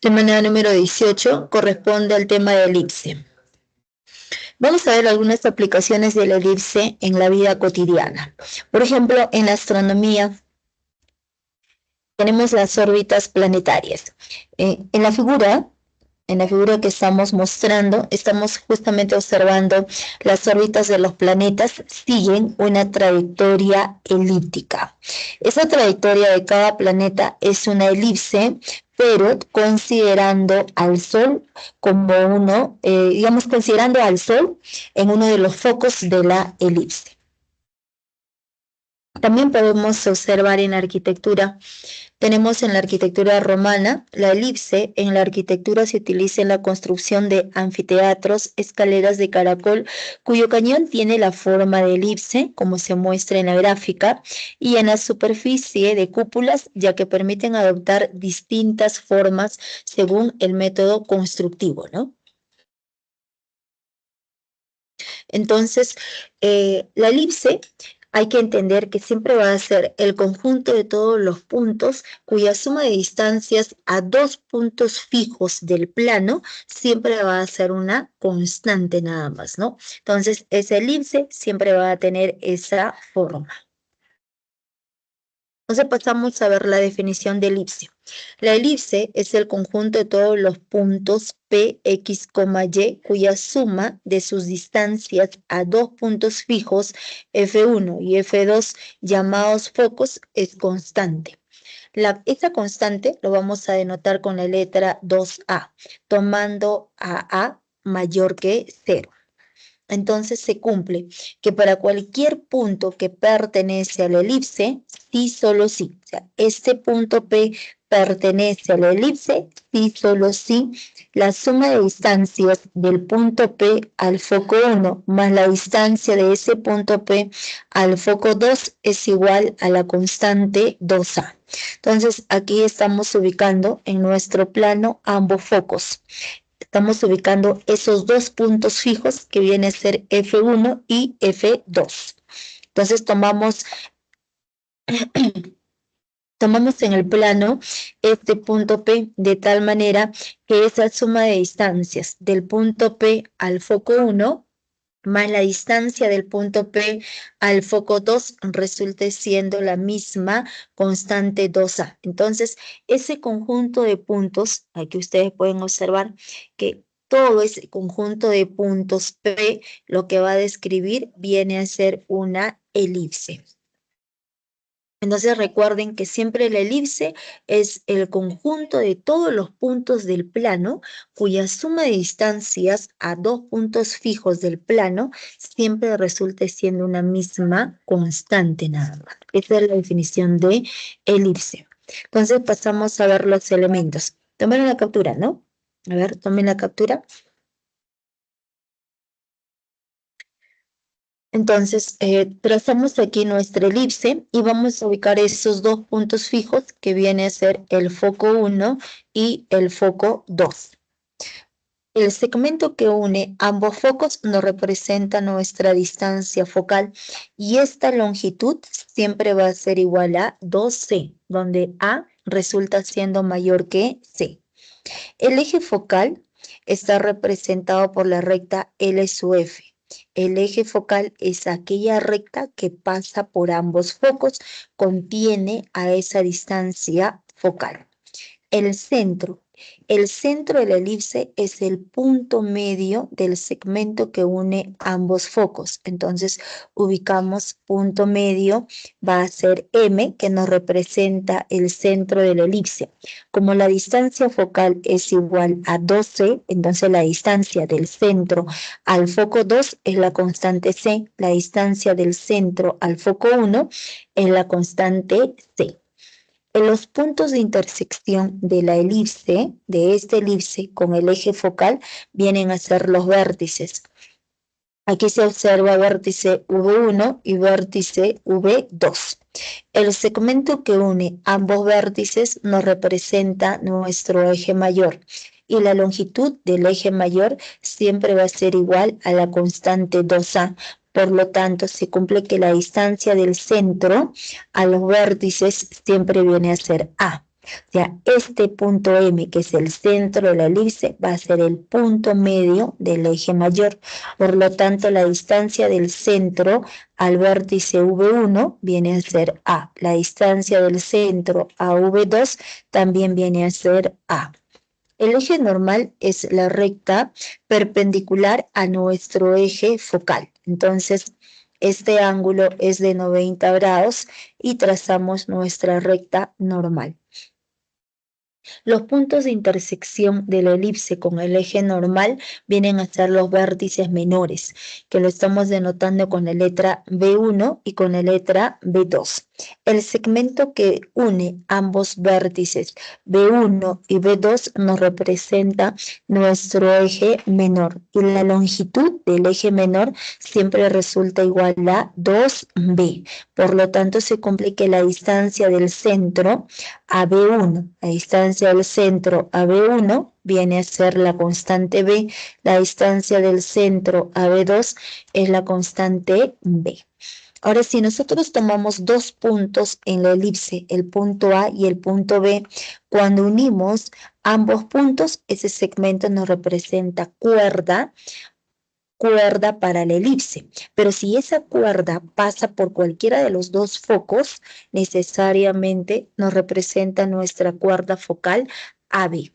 Tema número 18 corresponde al tema de elipse. Vamos a ver algunas aplicaciones de la elipse en la vida cotidiana. Por ejemplo, en la astronomía tenemos las órbitas planetarias. En la figura que estamos mostrando, estamos justamente observando las órbitas de los planetas siguen una trayectoria elíptica. Esa trayectoria de cada planeta es una elipse, pero considerando al Sol como considerando al Sol en uno de los focos de la elipse. También podemos observar en la arquitectura. Tenemos en la arquitectura romana la elipse. En la arquitectura se utiliza en la construcción de anfiteatros, escaleras de caracol, cuyo cañón tiene la forma de elipse, como se muestra en la gráfica, y en la superficie de cúpulas, ya que permiten adoptar distintas formas según el método constructivo, ¿no? Entonces, la elipse hay que entender que siempre va a ser el conjunto de todos los puntos cuya suma de distancias a dos puntos fijos del plano siempre va a ser una constante nada más, ¿no? Entonces, esa elipse siempre va a tener esa forma. Entonces pasamos a ver la definición de elipse. La elipse es el conjunto de todos los puntos P, X, Y, cuya suma de sus distancias a dos puntos fijos, F1 y F2, llamados focos, es constante. Esta constante lo vamos a denotar con la letra 2A, tomando a mayor que 0. Entonces se cumple que para cualquier punto que pertenece a la elipse, sí, solo sí. O sea, este punto P pertenece a la elipse, sí, solo sí. La suma de distancias del punto P al foco 1 más la distancia de ese punto P al foco 2 es igual a la constante 2A. Entonces aquí estamos ubicando en nuestro plano ambos focos. Estamos ubicando esos dos puntos fijos que viene a ser F1 y F2. Entonces tomamos en el plano este punto P de tal manera que esa suma de distancias del punto P al foco 1 más la distancia del punto P al foco 2 resulte siendo la misma constante 2A. Entonces, ese conjunto de puntos, aquí ustedes pueden observar que todo ese conjunto de puntos P, lo que va a describir viene a ser una elipse. Entonces recuerden que siempre la elipse es el conjunto de todos los puntos del plano cuya suma de distancias a dos puntos fijos del plano siempre resulte siendo una misma constante nada más. Esa es la definición de elipse. Entonces pasamos a ver los elementos. Tomen la captura, ¿no? A ver, tomen la captura. Entonces, trazamos aquí nuestra elipse y vamos a ubicar esos dos puntos fijos que viene a ser el foco 1 y el foco 2. El segmento que une ambos focos nos representa nuestra distancia focal y esta longitud siempre va a ser igual a 2C, donde A resulta siendo mayor que C. El eje focal está representado por la recta L sub F. El eje focal es aquella recta que pasa por ambos focos, contiene a esa distancia focal. El centro de la elipse es el punto medio del segmento que une ambos focos. Entonces, ubicamos punto medio, va a ser M, que nos representa el centro de la elipse. Como la distancia focal es igual a 12, entonces la distancia del centro al foco 2 es la constante C, la distancia del centro al foco 1 es la constante C. En los puntos de intersección de la elipse, de esta elipse con el eje focal, vienen a ser los vértices. Aquí se observa vértice V1 y vértice V2. El segmento que une ambos vértices nos representa nuestro eje mayor y la longitud del eje mayor siempre va a ser igual a la constante 2A. Por lo tanto, se cumple que la distancia del centro a los vértices siempre viene a ser A. O sea, este punto M, que es el centro de la elipse, va a ser el punto medio del eje mayor. Por lo tanto, la distancia del centro al vértice V1 viene a ser A. La distancia del centro a V2 también viene a ser A. El eje normal es la recta perpendicular a nuestro eje focal. Entonces, este ángulo es de 90 grados y trazamos nuestra recta normal. Los puntos de intersección de la elipse con el eje normal vienen a ser los vértices menores, que lo estamos denotando con la letra B1 y con la letra B2. El segmento que une ambos vértices B1 y B2 nos representa nuestro eje menor, y la longitud del eje menor siempre resulta igual a 2B. Por lo tanto, se cumple que la distancia del centro a B1, la distancia del centro a B1 viene a ser la constante B, la distancia del centro a B2 es la constante B. Ahora, si nosotros tomamos dos puntos en la elipse, el punto A y el punto B, cuando unimos ambos puntos, ese segmento nos representa cuerda para la elipse. Pero si esa cuerda pasa por cualquiera de los dos focos, necesariamente nos representa nuestra cuerda focal AB.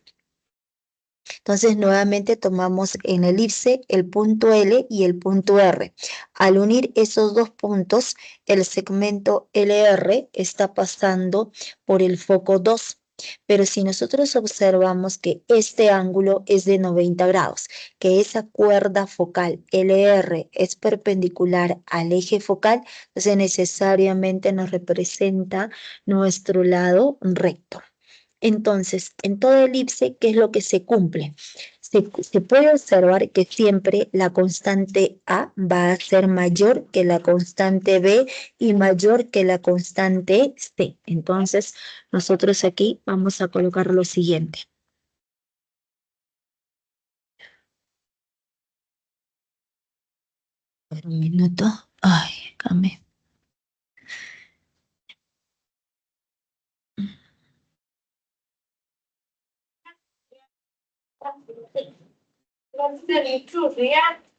Entonces, nuevamente tomamos en elipse el punto L y el punto R. Al unir esos dos puntos, el segmento LR está pasando por el foco 2. Pero si nosotros observamos que este ángulo es de 90 grados, que esa cuerda focal LR es perpendicular al eje focal, entonces necesariamente nos representa nuestro lado recto. Entonces, en toda elipse, ¿qué es lo que se cumple? Se puede observar que siempre la constante A va a ser mayor que la constante B y mayor que la constante C. Entonces, nosotros aquí vamos a colocar lo siguiente. Un minuto. Ay, cambie.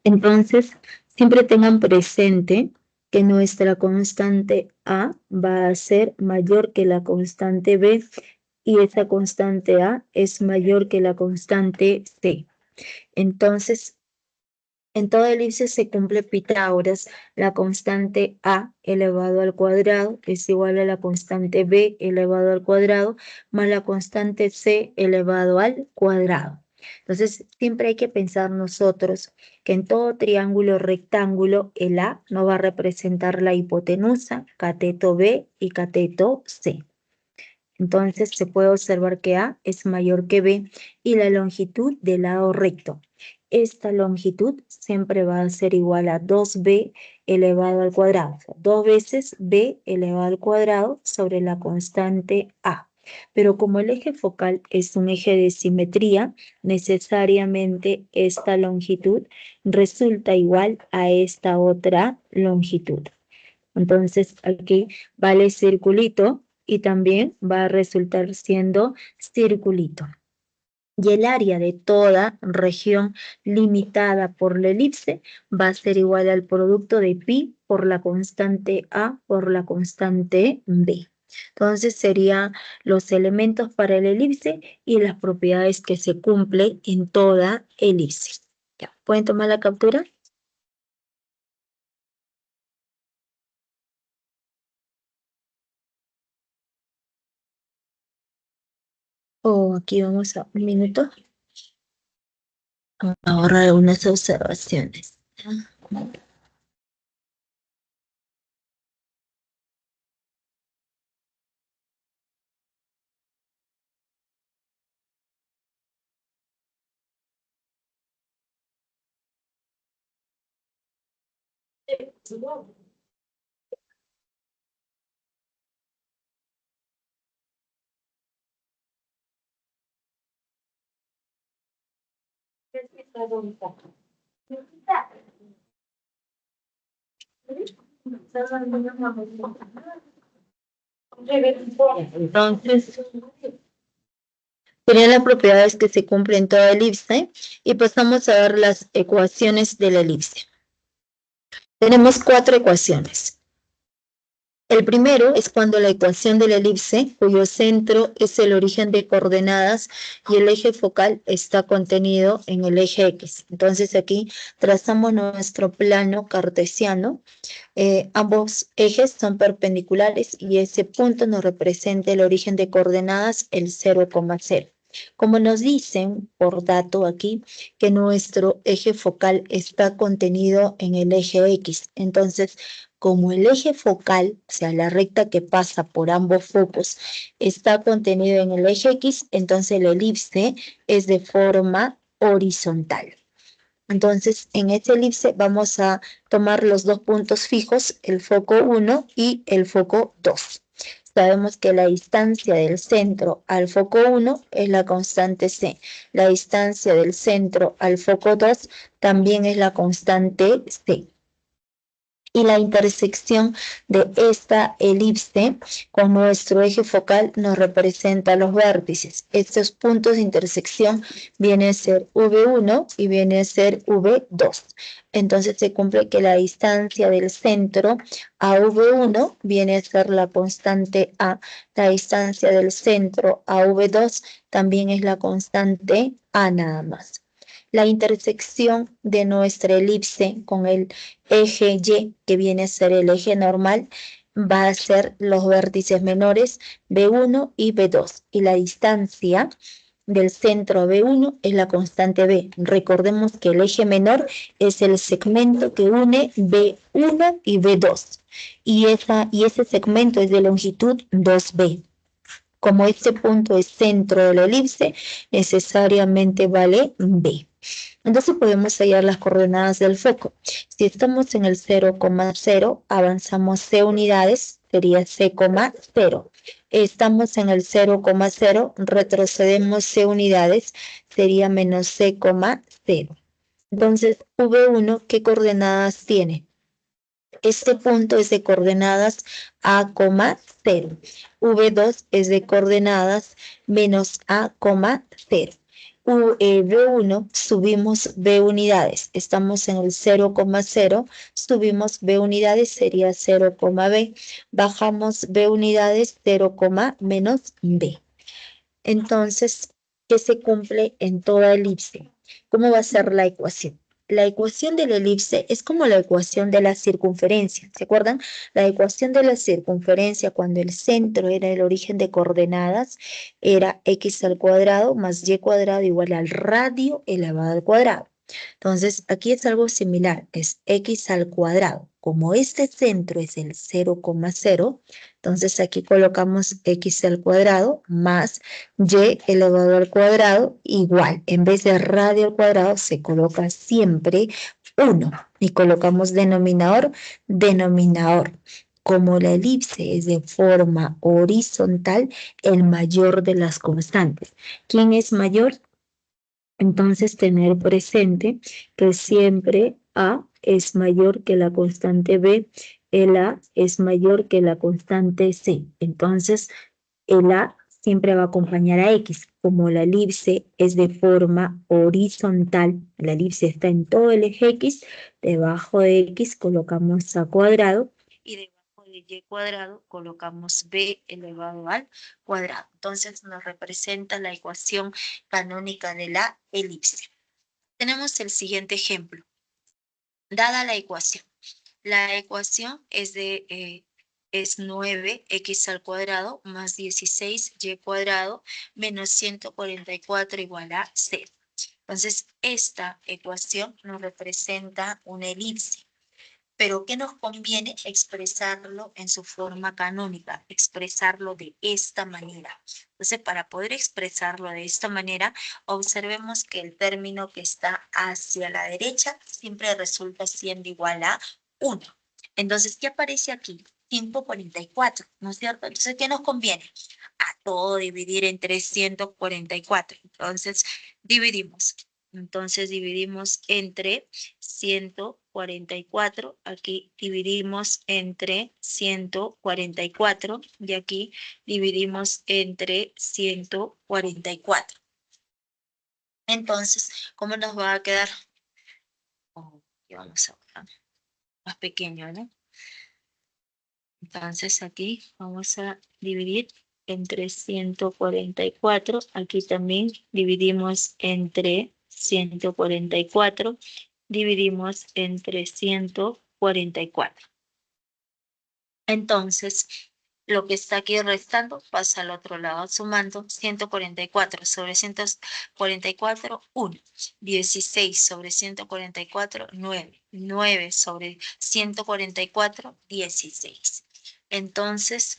Entonces, siempre tengan presente que nuestra constante A va a ser mayor que la constante B y esa constante A es mayor que la constante C. Entonces, en toda elipse se cumple Pitágoras, la constante A elevado al cuadrado es igual a la constante B elevado al cuadrado más la constante C elevado al cuadrado. Entonces, siempre hay que pensar nosotros que en todo triángulo rectángulo el A no va a representar la hipotenusa, cateto B y cateto C. Entonces, se puede observar que A es mayor que B y la longitud del lado recto. Esta longitud siempre va a ser igual a 2b elevado al cuadrado, o sea, 2 veces b elevado al cuadrado sobre la constante A. Pero como el eje focal es un eje de simetría, necesariamente esta longitud resulta igual a esta otra longitud. Entonces aquí vale circulito y también va a resultar siendo circulito. Y el área de toda región limitada por la elipse va a ser igual al producto de pi por la constante A por la constante B. Entonces serían los elementos para la elipse y las propiedades que se cumplen en toda elipse. ¿Ya? ¿Pueden tomar la captura? O aquí vamos a un minuto. Ahorrar algunas observaciones. Entonces, Serían las propiedades que se cumplen en toda elipse y pasamos a ver las ecuaciones de la elipse. Tenemos 4 ecuaciones. El primero es cuando la ecuación de la elipse, cuyo centro es el origen de coordenadas y el eje focal está contenido en el eje X. Entonces aquí trazamos nuestro plano cartesiano. Ambos ejes son perpendiculares y ese punto nos representa el origen de coordenadas, el 0,0. Como nos dicen por dato aquí que nuestro eje focal está contenido en el eje X, entonces como el eje focal, o sea, la recta que pasa por ambos focos, está contenido en el eje X, entonces la elipse es de forma horizontal. Entonces, en esta elipse vamos a tomar los 2 puntos fijos, el foco 1 y el foco 2. Sabemos que la distancia del centro al foco 1 es la constante C. La distancia del centro al foco 2 también es la constante C. Y la intersección de esta elipse con nuestro eje focal nos representa los vértices. Estos puntos de intersección vienen a ser V1 y viene a ser V2. Entonces se cumple que la distancia del centro a V1 viene a ser la constante A. La distancia del centro a V2 también es la constante A nada más. La intersección de nuestra elipse con el eje Y, que viene a ser el eje normal, va a ser los vértices menores B1 y B2. Y la distancia del centro a B1 es la constante B. Recordemos que el eje menor es el segmento que une B1 y B2. Y ese segmento es de longitud 2B. Como este punto es centro de la elipse, necesariamente vale B. Entonces podemos hallar las coordenadas del foco. Si estamos en el 0,0, avanzamos C unidades, sería C,0. Estamos en el 0,0, retrocedemos C unidades, sería menos C,0. Entonces, V1, ¿qué coordenadas tiene? Este punto es de coordenadas A,0. V2 es de coordenadas menos A,0. B1 subimos B unidades, estamos en el 0,0, subimos B unidades, sería 0,B, bajamos B unidades, 0, menos B. Entonces, ¿qué se cumple en toda elipse? ¿Cómo va a ser la ecuación? La ecuación de la elipse es como la ecuación de la circunferencia, ¿se acuerdan? La ecuación de la circunferencia, cuando el centro era el origen de coordenadas, era x al cuadrado más y cuadrado igual al radio elevado al cuadrado. Entonces, aquí es algo similar, es x al cuadrado. Como este centro es el 0,0, entonces aquí colocamos x al cuadrado más y elevado al cuadrado igual. En vez de radio al cuadrado se coloca siempre 1 y colocamos denominador, denominador. Como la elipse es de forma horizontal, el mayor de las constantes. ¿Quién es mayor? Entonces, tener presente que siempre A es mayor que la constante B, el A es mayor que la constante C. Entonces, el A siempre va a acompañar a X. Como la elipse es de forma horizontal, la elipse está en todo el eje X, debajo de X colocamos A cuadrado y debajo de Y cuadrado colocamos B elevado al cuadrado. Entonces nos representa la ecuación canónica de la elipse. Tenemos el siguiente ejemplo. Dada la ecuación es de es 9x al cuadrado más 16y cuadrado menos 144 igual a 0. Entonces, esta ecuación nos representa una elipse. Pero ¿qué nos conviene? Expresarlo en su forma canónica, expresarlo de esta manera. Entonces, para poder expresarlo de esta manera, observemos que el término que está hacia la derecha siempre resulta siendo igual a 1. Entonces, ¿qué aparece aquí? 144, ¿no es cierto? Entonces, ¿qué nos conviene? A todo dividir entre 144. Entonces, dividimos Entonces dividimos entre 144. Aquí dividimos entre 144 y aquí dividimos entre 144. Entonces, ¿cómo nos va a quedar? Oh, vamos a ver, más pequeño, ¿no? Entonces aquí vamos a dividir entre 144. Aquí también dividimos entre 144. Dividimos entre 144. Entonces, lo que está aquí restando pasa al otro lado, sumando 144 sobre 144, 1. 16 sobre 144, 9. 9 sobre 144, 16. Entonces,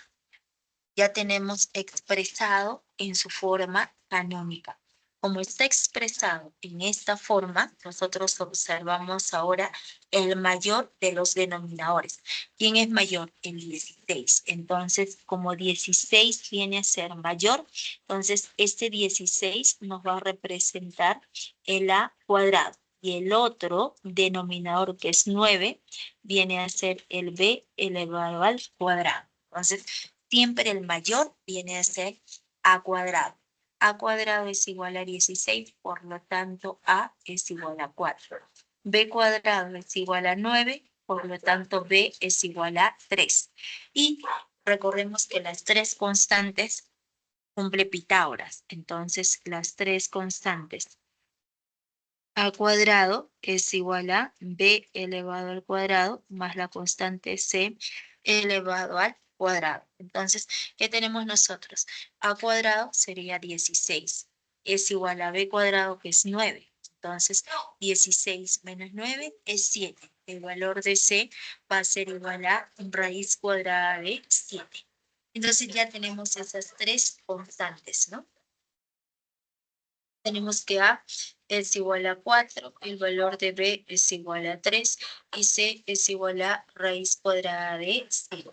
ya tenemos expresado en su forma canónica. Como está expresado en esta forma, nosotros observamos ahora el mayor de los denominadores. ¿Quién es mayor? El 16. Entonces, como 16 viene a ser mayor, entonces este 16 nos va a representar el A cuadrado. Y el otro denominador, que es 9, viene a ser el B elevado al cuadrado. Entonces, siempre el mayor viene a ser A cuadrado. A cuadrado es igual a 16, por lo tanto A es igual a 4. B cuadrado es igual a 9, por lo tanto B es igual a 3. Y recordemos que las tres constantes cumple Pitágoras. Entonces, las tres constantes A cuadrado es igual a B elevado al cuadrado más la constante C elevado al cuadrado. Entonces, ¿qué tenemos nosotros? A cuadrado sería 16. Es igual a B cuadrado, que es 9. Entonces, 16 menos 9 es 7. El valor de C va a ser igual a raíz cuadrada de 7. Entonces, ya tenemos esas tres constantes, ¿no? Tenemos que A es igual a 4, el valor de B es igual a 3 y C es igual a raíz cuadrada de 7.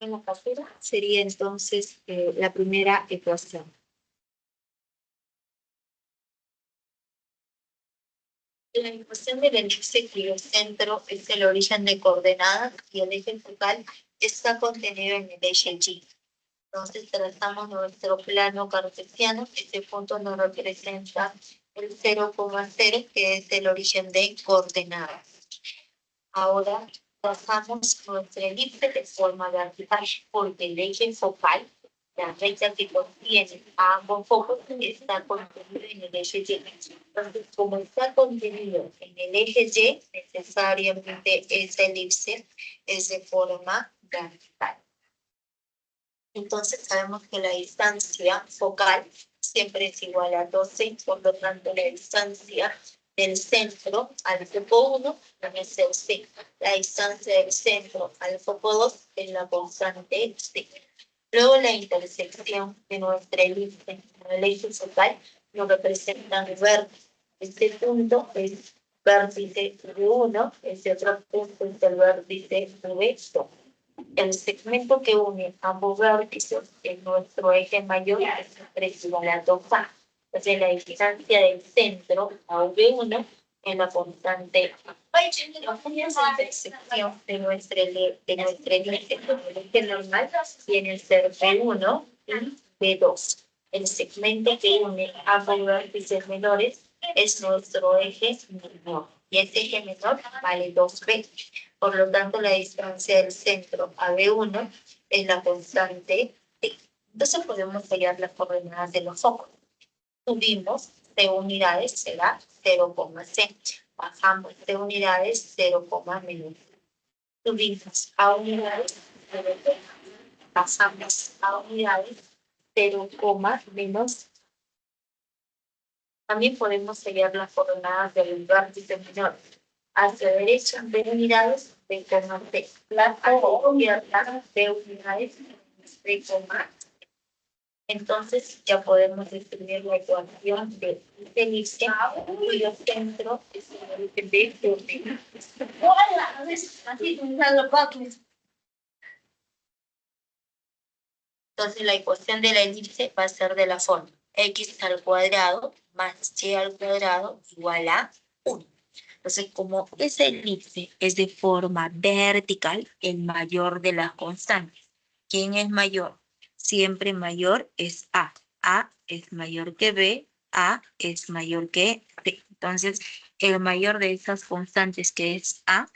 En la captura sería entonces la primera ecuación. La ecuación del elipse cuyo centro es el origen de coordenadas y el eje focal está contenido en el eje Y. Entonces trazamos nuestro plano cartesiano. Este punto nos representa el 0,0, que es el origen de coordenadas. Ahora trazamos nuestra elipse de forma vertical, porque el eje focal, la recta que contiene a ambos focos, está contenido en el eje Y. Entonces, como está contenido en el eje Y, necesariamente esa elipse es de forma vertical. Entonces sabemos que la distancia focal siempre es igual a 12, por lo tanto la distancia del centro al foco 1 debe ser C. La distancia del centro al foco 2 es la constante C. Luego la intersección de nuestra elipse con el eje focal nos representa un vértice. Este punto es vértice V1, ese otro punto es el vértice V2. El segmento que une ambos vértices en nuestro eje mayor es igual a 2A. Entonces la distancia del centro a V1 es la constante A. La intersección de nuestra elipse con el eje normal viene a ser V1 y V2. El segmento que une ambos vértices menores es nuestro eje menor. Y este eje menor vale 2B. Por lo tanto, la distancia del centro a B1 es la constante T. Entonces podemos hallar las coordenadas de los focos. Subimos C unidades, será 0,C. Bajamos C unidades, 0,-. Subimos A unidades, 0,. Bajamos A unidades, 0,-. También podemos hallar las coordenadas del vértice menor. Hacia derecha, B unidades, B, C. Plata o izquierda, B unidades, B, Entonces ya podemos escribir la ecuación de este elipse cuyo centro es el eje B coordinado. Entonces la ecuación de la elipse va a ser de la forma x al cuadrado más y al cuadrado igual a 1. Entonces, como esa elipse es de forma vertical, el mayor de las constantes. ¿Quién es mayor? Siempre mayor es A. A es mayor que B, A es mayor que B. Entonces, el mayor de esas constantes, que es A,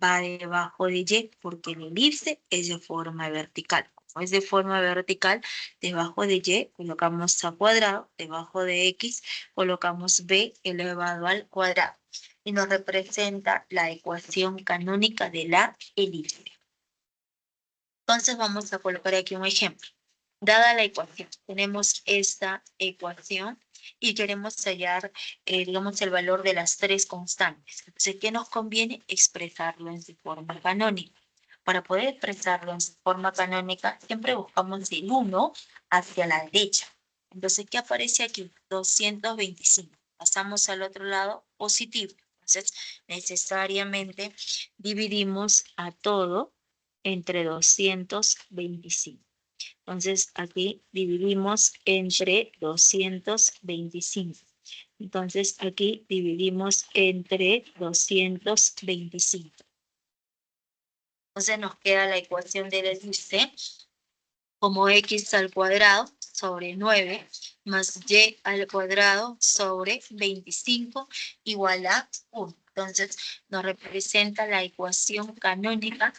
va debajo de Y, porque la elipse es de forma vertical. Como es de forma vertical, debajo de Y colocamos A cuadrado, debajo de X colocamos B elevado al cuadrado y nos representa la ecuación canónica de la elipse. Entonces vamos a colocar aquí un ejemplo. Dada la ecuación, tenemos esta ecuación y queremos hallar, digamos, el valor de las tres constantes. Entonces, ¿qué nos conviene? Expresarlo en su forma canónica. Para poder expresarlo en su forma canónica, siempre buscamos el 1 hacia la derecha. Entonces, ¿qué aparece aquí? 225. Pasamos al otro lado, positivo. Entonces, necesariamente dividimos a todo entre 225. Entonces, aquí dividimos entre 225. Entonces, aquí dividimos entre 225. Entonces, nos queda la ecuación del elipse como x al cuadrado sobre 9 más y al cuadrado sobre 25 igual a 1. Entonces, nos representa la ecuación canónica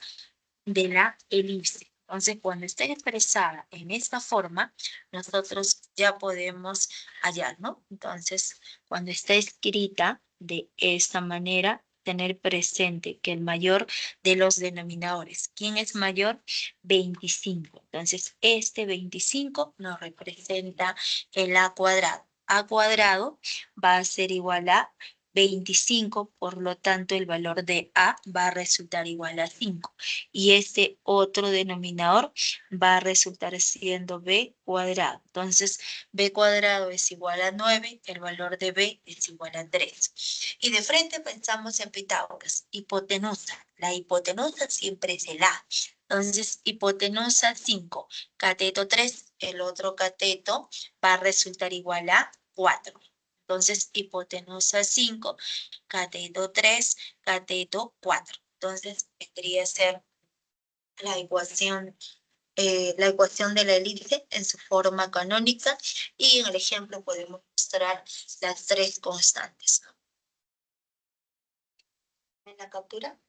de la elipse. Entonces, cuando esté expresada en esta forma, nosotros ya podemos hallar, ¿no? Entonces, cuando está escrita de esta manera, tener presente que el mayor de los denominadores, ¿quién es mayor? 25. Entonces, este 25 nos representa el a cuadrado. A cuadrado va a ser igual a 25, por lo tanto, el valor de a va a resultar igual a 5. Y este otro denominador va a resultar siendo b cuadrado. Entonces, b cuadrado es igual a 9, el valor de b es igual a 3. Y de frente pensamos en Pitágoras, hipotenusa. La hipotenusa siempre es el a. Entonces, hipotenusa 5, cateto 3, el otro cateto va a resultar igual a 4. Entonces, hipotenusa 5, cateto 3, cateto 4. Entonces, vendría a ser la ecuación de la elipse en su forma canónica y en el ejemplo podemos mostrar las tres constantes. ¿En la captura?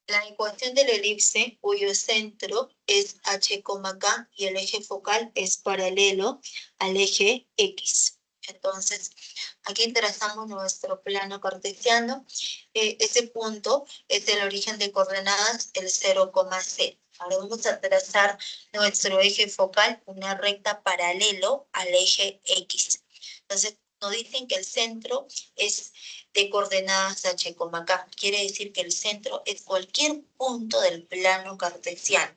La ecuación de la elipse, cuyo centro es h, k y el eje focal es paralelo al eje x. Entonces, aquí trazamos nuestro plano cartesiano. Ese punto es el origen de coordenadas, el 0, 0. Ahora vamos a trazar nuestro eje focal, una recta paralelo al eje x. Entonces, nos dicen que el centro es de coordenadas h, k. Quiere decir que el centro es cualquier punto del plano cartesiano.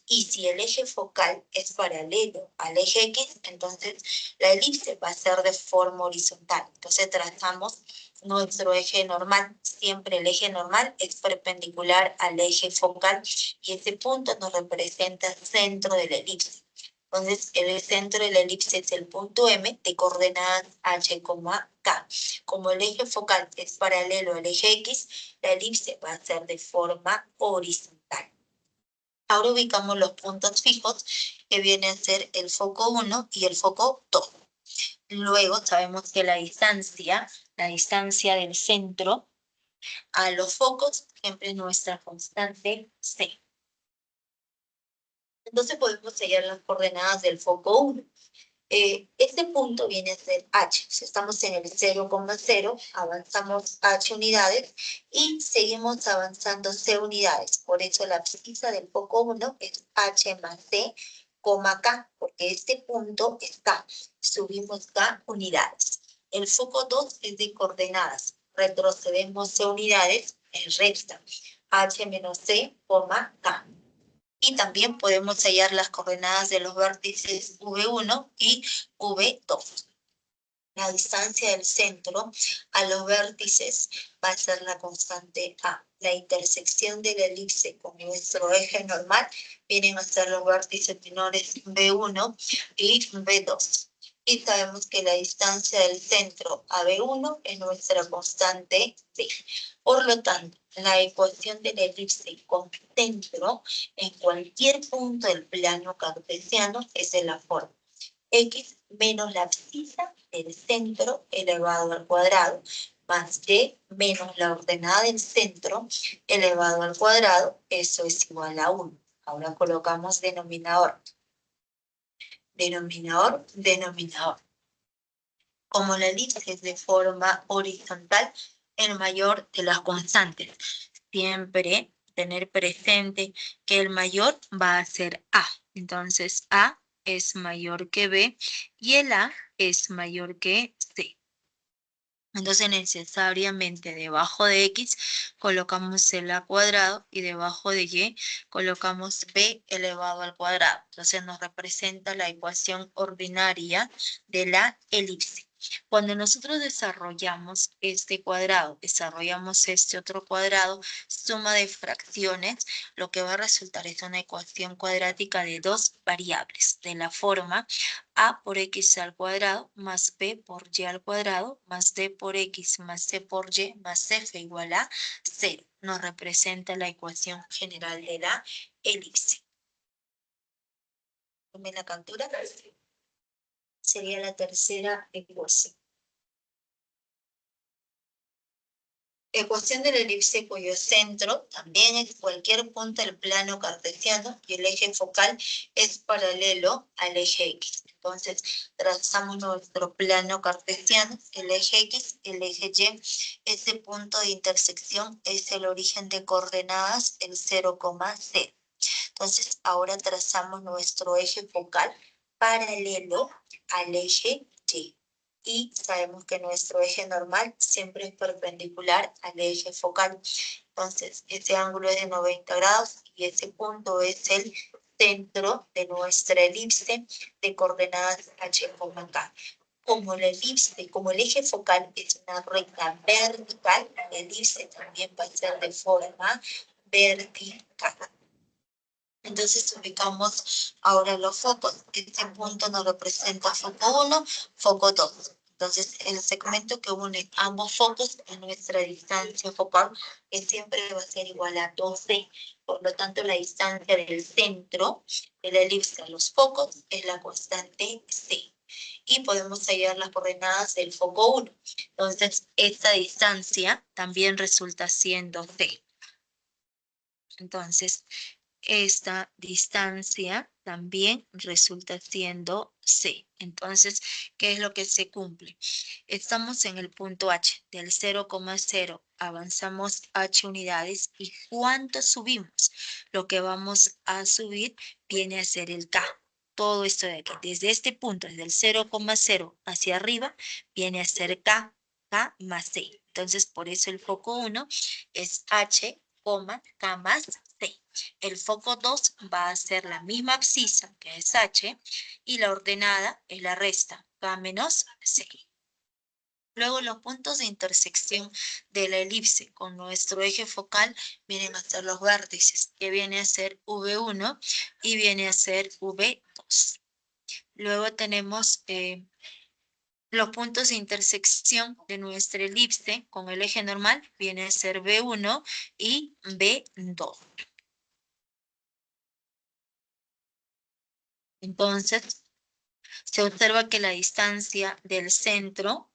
Y si el eje focal es paralelo al eje x, entonces la elipse va a ser de forma horizontal. Entonces trazamos nuestro eje normal. Siempre el eje normal es perpendicular al eje focal y ese punto nos representa el centro de la elipse. Entonces, el centro de la elipse es el punto M de coordenadas H, K. Como el eje focal es paralelo al eje X, la elipse va a ser de forma horizontal. Ahora ubicamos los puntos fijos que vienen a ser el foco 1 y el foco 2. Luego sabemos que la distancia del centro a los focos siempre es nuestra constante C. Entonces podemos sellar las coordenadas del foco 1. Este punto viene a ser H. Si estamos en el 0,0, avanzamos H unidades y seguimos avanzando C unidades. Por eso la abscisa del foco 1 es H más C, K, porque este punto es K. Subimos K unidades. El foco 2 es de coordenadas. Retrocedemos C unidades en recta. H menos C, K. Y también podemos hallar las coordenadas de los vértices V1 y V2. La distancia del centro a los vértices va a ser la constante A. La intersección de la elipse con nuestro eje normal vienen a ser los vértices menores V1 y V2. Y sabemos que la distancia del centro a V1 es nuestra constante B. Por lo tanto, la ecuación de la elipse con centro en cualquier punto del plano cartesiano es de la forma X menos la abscisa del centro elevado al cuadrado, más Y menos la ordenada del centro elevado al cuadrado, eso es igual a 1. Ahora colocamos denominador. Denominador, denominador. Como la elipse es de forma horizontal, el mayor de las constantes. Siempre tener presente que el mayor va a ser A. Entonces, A es mayor que B y el A es mayor que C. Entonces, necesariamente debajo de X colocamos el A cuadrado y debajo de Y colocamos B elevado al cuadrado. Entonces, nos representa la ecuación ordinaria de la elipse. Cuando nosotros desarrollamos este cuadrado, desarrollamos este otro cuadrado, suma de fracciones, lo que va a resultar es una ecuación cuadrática de dos variables, de la forma A por X al cuadrado más B por Y al cuadrado más D por X más C por Y más F igual a 0. Nos representa la ecuación general de la elipse. Tomen la captura. Sería la tercera ecuación. Ecuación de la elipse cuyo centro también es cualquier punto del plano cartesiano y el eje focal es paralelo al eje X. Entonces, trazamos nuestro plano cartesiano, el eje X, el eje Y. Ese punto de intersección es el origen de coordenadas, el 0,0. Entonces, ahora trazamos nuestro eje focal paralelo al eje Y. Y sabemos que nuestro eje normal siempre es perpendicular al eje focal. Entonces, ese ángulo es de 90 grados y ese punto es el centro de nuestra elipse de coordenadas H, K. Como la elipse, como el eje focal es una recta vertical, la elipse también va a ser de forma vertical. Entonces ubicamos ahora los focos. Este punto nos representa foco 1, foco 2. Entonces el segmento que une ambos focos es nuestra distancia focal, que siempre va a ser igual a 2D. Por lo tanto, la distancia del centro de la elipse a los focos es la constante C. Y podemos hallar las coordenadas del foco 1. Entonces, esta distancia también resulta siendo C. Entonces, esta distancia también resulta siendo C. Entonces, ¿qué es lo que se cumple? Estamos en el punto H, del 0,0 avanzamos H unidades y ¿cuánto subimos? Lo que vamos a subir viene a ser el K. Todo esto de aquí, desde este punto, desde el 0,0 hacia arriba, viene a ser K, K más C. Entonces, por eso el foco 1 es H, K más C. El foco 2 va a ser la misma abscisa, que es H, y la ordenada es la resta, K menos C. Luego los puntos de intersección de la elipse con nuestro eje focal vienen a ser los vértices, que viene a ser V1 y viene a ser V2. Luego tenemos los puntos de intersección de nuestra elipse con el eje normal viene a ser B1 y B2. Entonces, se observa que la distancia del centro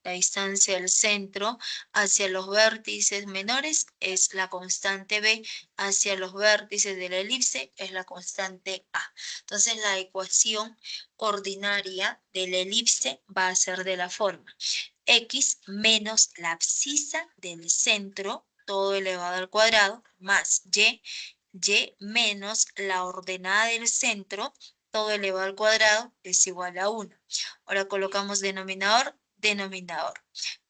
hacia los vértices menores es la constante B, hacia los vértices de la elipse es la constante A. Entonces, la ecuación ordinaria de la elipse va a ser de la forma X menos la abscisa del centro, todo elevado al cuadrado, más Y menos la ordenada del centro, todo elevado al cuadrado, es igual a 1. Ahora colocamos denominador, denominador.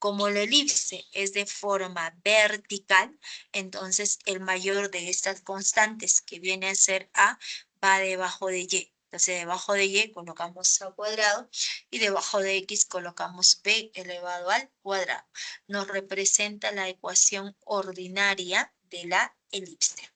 Como la elipse es de forma vertical, entonces el mayor de estas constantes, que viene a ser A, va debajo de Y. Entonces, debajo de Y colocamos A cuadrado y debajo de X colocamos B elevado al cuadrado. Nos representa la ecuación ordinaria de la elipse.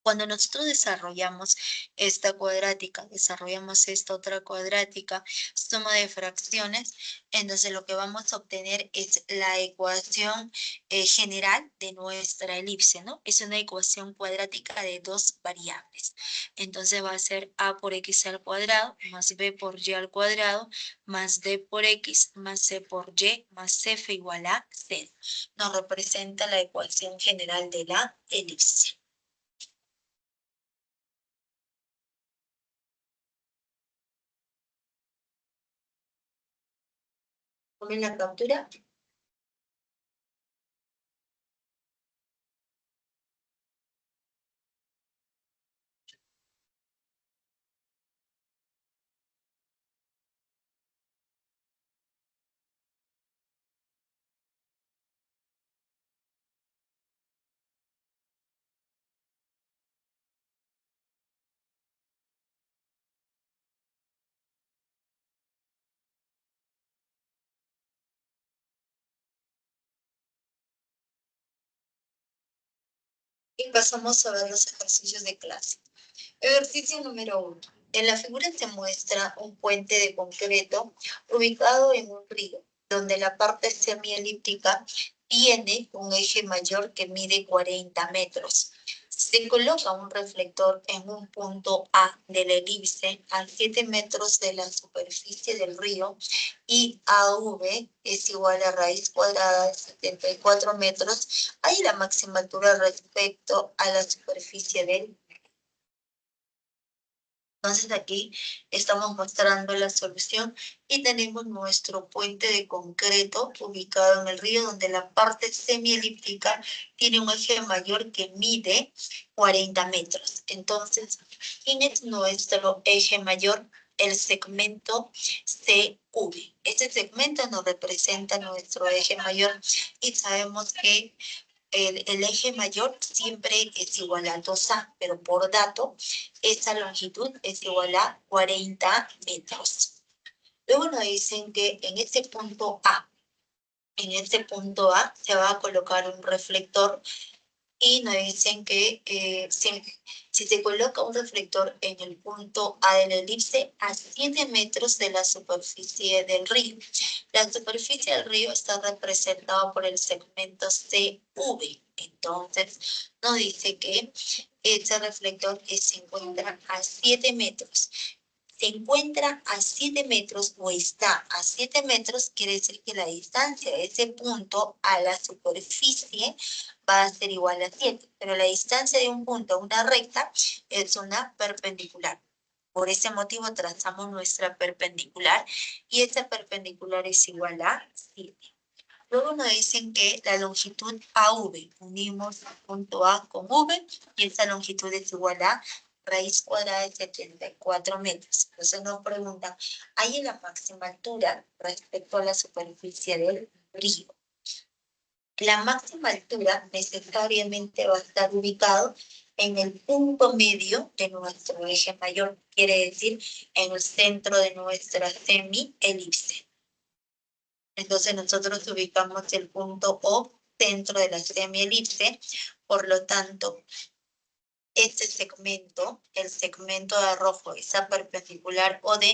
Cuando nosotros desarrollamos esta cuadrática, desarrollamos esta otra cuadrática, suma de fracciones, entonces lo que vamos a obtener es la ecuación general de nuestra elipse, ¿no? Es una ecuación cuadrática de dos variables. Entonces va a ser A por X al cuadrado, más B por Y al cuadrado, más D por X, más C por Y, más F igual a 0. Nos representa la ecuación general de la elipse. Tomen la captura. Y pasamos a ver los ejercicios de clase. Ejercicio número 1. En la figura se muestra un puente de concreto ubicado en un río, donde la parte semielíptica tiene un eje mayor que mide 40 metros. Se coloca un reflector en un punto A de la elipse a 7 metros de la superficie del río y AV es igual a raíz cuadrada de 74 metros. Hay la máxima altura respecto a la superficie del. Entonces aquí estamos mostrando la solución y tenemos nuestro puente de concreto ubicado en el río, donde la parte semielíptica tiene un eje mayor que mide 40 metros. Entonces, ¿quién es nuestro eje mayor? El segmento CV. Este segmento nos representa nuestro eje mayor y sabemos que el eje mayor siempre es igual a 2A, pero por dato, esa longitud es igual a 40 metros. Luego nos dicen que en este punto A se va a colocar un reflector y nos dicen que si se coloca un reflector en el punto A de la elipse a 7 metros de la superficie del río. La superficie del río está representada por el segmento CV. Entonces, nos dice que este reflector se encuentra a 7 metros. Se encuentra a 7 metros o está a 7 metros, quiere decir que la distancia de ese punto a la superficie va a ser igual a 7, pero la distancia de un punto a una recta es una perpendicular. Por ese motivo trazamos nuestra perpendicular y esta perpendicular es igual a 7. Luego nos dicen que la longitud AV, unimos punto A con V y esta longitud es igual a raíz cuadrada de 74 metros. Entonces nos preguntan, ¿hay la máxima altura respecto a la superficie del río? La máxima altura necesariamente va a estar ubicado en el punto medio de nuestro eje mayor, quiere decir en el centro de nuestra semielipse. Entonces nosotros ubicamos el punto O dentro de la semielipse, por lo tanto, este segmento, el segmento de rojo, esa perpendicular OD,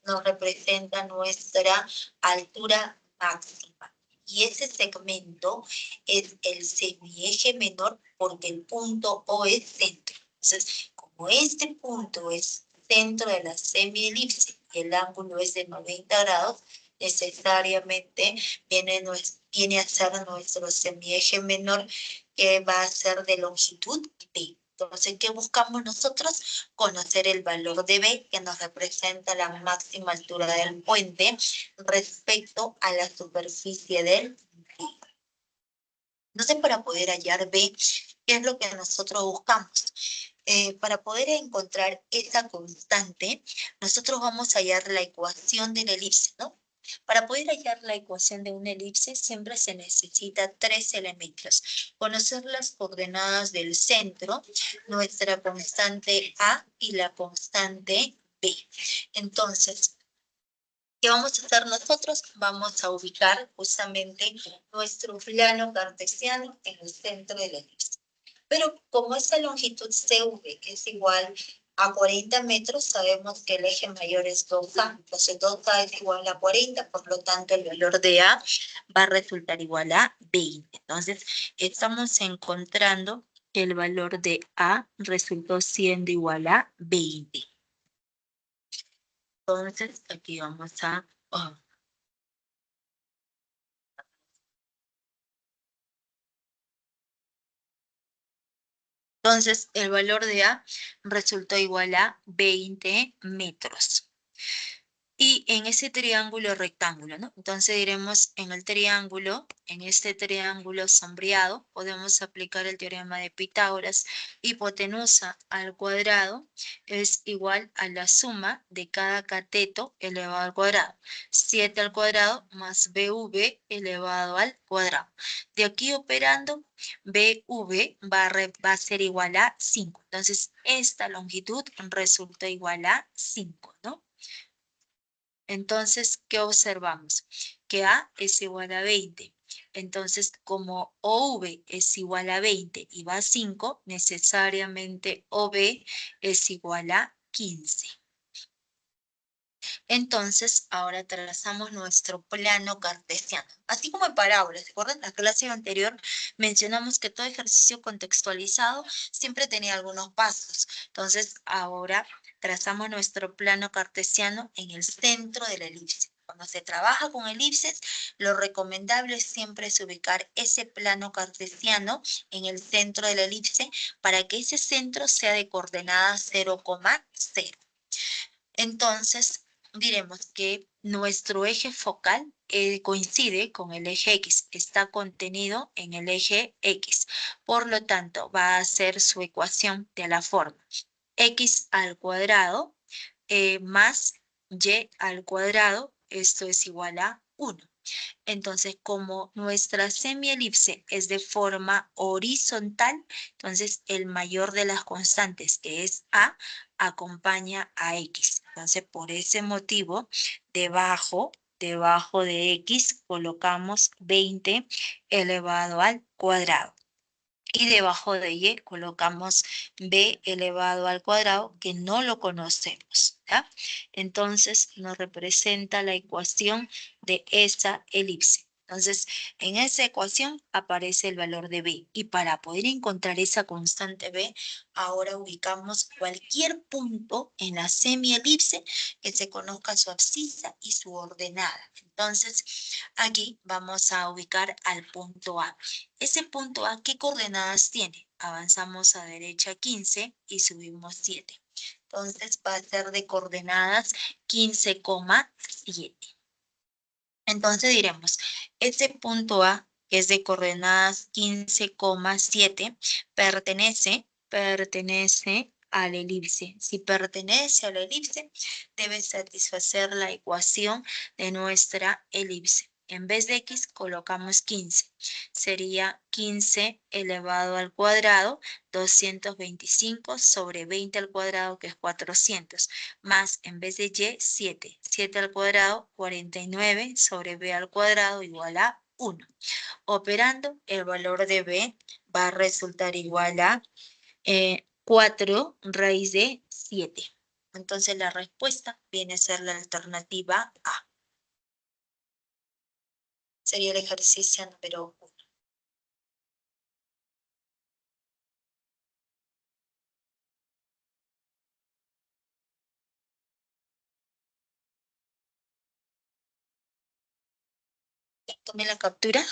nos representa nuestra altura máxima. Y ese segmento es el semieje menor porque el punto O es centro. Entonces, como este punto es centro de la semielipse y el ángulo es de 90 grados, necesariamente viene a ser nuestro semieje menor, que va a ser de longitud B. Entonces, ¿qué buscamos nosotros? Conocer el valor de B, que nos representa la máxima altura del puente respecto a la superficie del B. Entonces, para poder hallar B, ¿qué es lo que nosotros buscamos? Para poder encontrar esa constante, nosotros vamos a hallar la ecuación de la elipse, ¿no? Para poder hallar la ecuación de una elipse, siempre se necesita 3 elementos. Conocer las coordenadas del centro, nuestra constante A y la constante B. Entonces, ¿qué vamos a hacer nosotros? Vamos a ubicar justamente nuestro plano cartesiano en el centro de la elipse. Pero como esa longitud CV, que es igual a 40 metros, sabemos que el eje mayor es 2A. Entonces 2A es igual a 40, por lo tanto el valor de A va a resultar igual a 20. Entonces estamos encontrando que el valor de A resultó siendo igual a 20. Entonces aquí vamos a... Entonces, el valor de A resultó igual a 20 metros. Y en ese triángulo rectángulo, ¿no? Entonces diremos en el triángulo, en este triángulo sombreado, podemos aplicar el teorema de Pitágoras. Hipotenusa al cuadrado es igual a la suma de cada cateto elevado al cuadrado. 7 al cuadrado más BV elevado al cuadrado. De aquí operando, BV va a ser igual a 5. Entonces, esta longitud resulta igual a 5, ¿no? Entonces, ¿qué observamos? Que A es igual a 20. Entonces, como OV es igual a 20 y va a 5, necesariamente OB es igual a 15. Entonces, ahora trazamos nuestro plano cartesiano. Así como en parábolas, ¿se acuerdan? En la clase anterior mencionamos que todo ejercicio contextualizado siempre tenía algunos pasos. Entonces, ahora trazamos nuestro plano cartesiano en el centro de la elipse. Cuando se trabaja con elipses, lo recomendable siempre es ubicar ese plano cartesiano en el centro de la elipse para que ese centro sea de coordenada 0,0. Entonces, diremos que nuestro eje focal coincide con el eje X, está contenido en el eje X. Por lo tanto, va a ser su ecuación de la forma X al cuadrado más Y al cuadrado, esto es igual a 1. Entonces, como nuestra semielipse es de forma horizontal, entonces el mayor de las constantes, que es A, acompaña a X. Entonces, por ese motivo, debajo de X colocamos 20 elevado al cuadrado. Y debajo de Y colocamos B elevado al cuadrado, que no lo conocemos, ¿ya? Entonces nos representa la ecuación de esa elipse. Entonces, en esa ecuación aparece el valor de B. Y para poder encontrar esa constante B, ahora ubicamos cualquier punto en la semielipse que se conozca su abscisa y su ordenada. Entonces, aquí vamos a ubicar al punto A. Ese punto A, ¿qué coordenadas tiene? Avanzamos a derecha 15 y subimos 7. Entonces va a ser de coordenadas 15,7. Entonces diremos, ese punto A, que es de coordenadas 15,7, pertenece a la elipse. Si pertenece a la elipse, debe satisfacer la ecuación de nuestra elipse. En vez de X colocamos 15. Sería 15 elevado al cuadrado, 225 sobre 20 al cuadrado, que es 400. Más, en vez de Y, 7. 7 al cuadrado, 49 sobre B al cuadrado igual a 1. Operando, el valor de B va a resultar igual a 4 raíz de 7. Entonces la respuesta viene a ser la alternativa A. Sería el ejercicio número 1. Tomé la captura.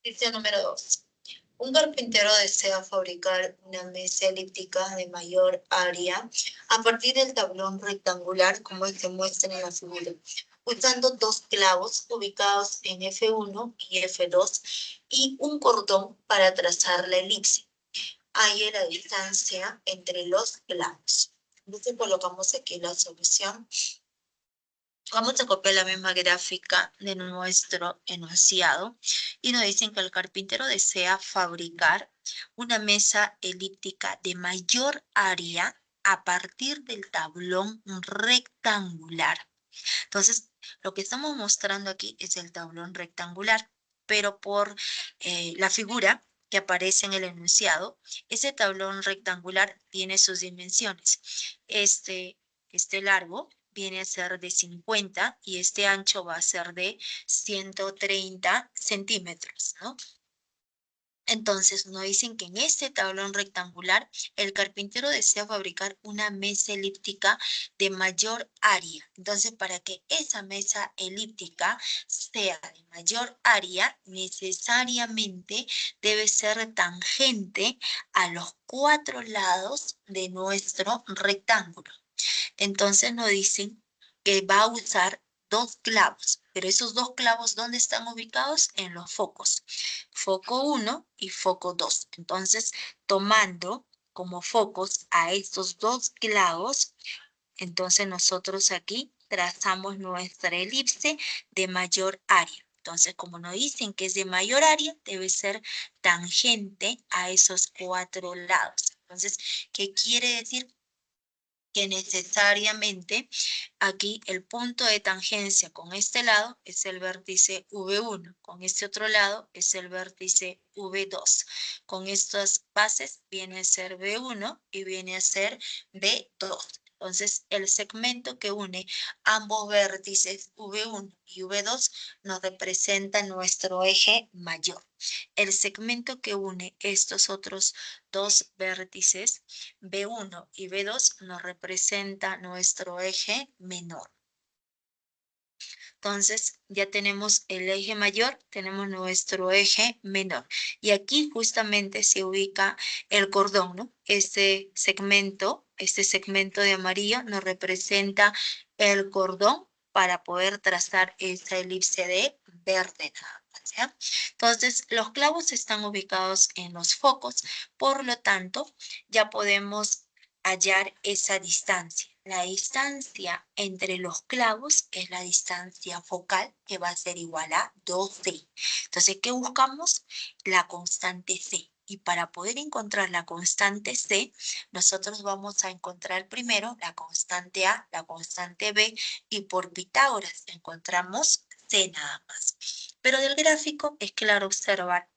Ejercicio número 2. Un carpintero desea fabricar una mesa elíptica de mayor área a partir del tablón rectangular como se muestra en la figura, usando dos clavos ubicados en F1 y F2 y un cordón para trazar la elipse. Hay la distancia entre los clavos. Entonces colocamos aquí la solución. Vamos a copiar la misma gráfica de nuestro enunciado y nos dicen que el carpintero desea fabricar una mesa elíptica de mayor área a partir del tablón rectangular. Entonces, lo que estamos mostrando aquí es el tablón rectangular, pero por la figura que aparece en el enunciado, ese tablón rectangular tiene sus dimensiones. Este largo viene a ser de 50 y este ancho va a ser de 130 centímetros, ¿no? Entonces nos dicen que en este tablón rectangular el carpintero desea fabricar una mesa elíptica de mayor área. Entonces para que esa mesa elíptica sea de mayor área, necesariamente debe ser tangente a los 4 lados de nuestro rectángulo. Entonces nos dicen que va a usar dos clavos, pero esos dos clavos, ¿dónde están ubicados? En los focos. Foco 1 y foco 2. Entonces, tomando como focos a estos dos clavos, entonces nosotros aquí trazamos nuestra elipse de mayor área. Entonces, como nos dicen que es de mayor área, debe ser tangente a esos 4 lados. Entonces, ¿qué quiere decir? Que necesariamente aquí el punto de tangencia con este lado es el vértice V1, con este otro lado es el vértice V2. Con estas bases viene a ser V1 y viene a ser V2. Entonces, el segmento que une ambos vértices V1 y V2 nos representa nuestro eje mayor. El segmento que une estos otros dos vértices, V1 y V2, nos representa nuestro eje menor. Entonces, ya tenemos el eje mayor, tenemos nuestro eje menor. Y aquí justamente se ubica el cordón, ¿no? Este segmento de amarillo nos representa el cordón para poder trazar esa elipse de verde. ¿Ya? Entonces, los clavos están ubicados en los focos, por lo tanto, ya podemos hallar esa distancia. La distancia entre los clavos es la distancia focal, que va a ser igual a 2D. Entonces, ¿qué buscamos? La constante C. Y para poder encontrar la constante C, nosotros vamos a encontrar primero la constante A, la constante B, y por Pitágoras encontramos C nada más. Pero del gráfico es claro observar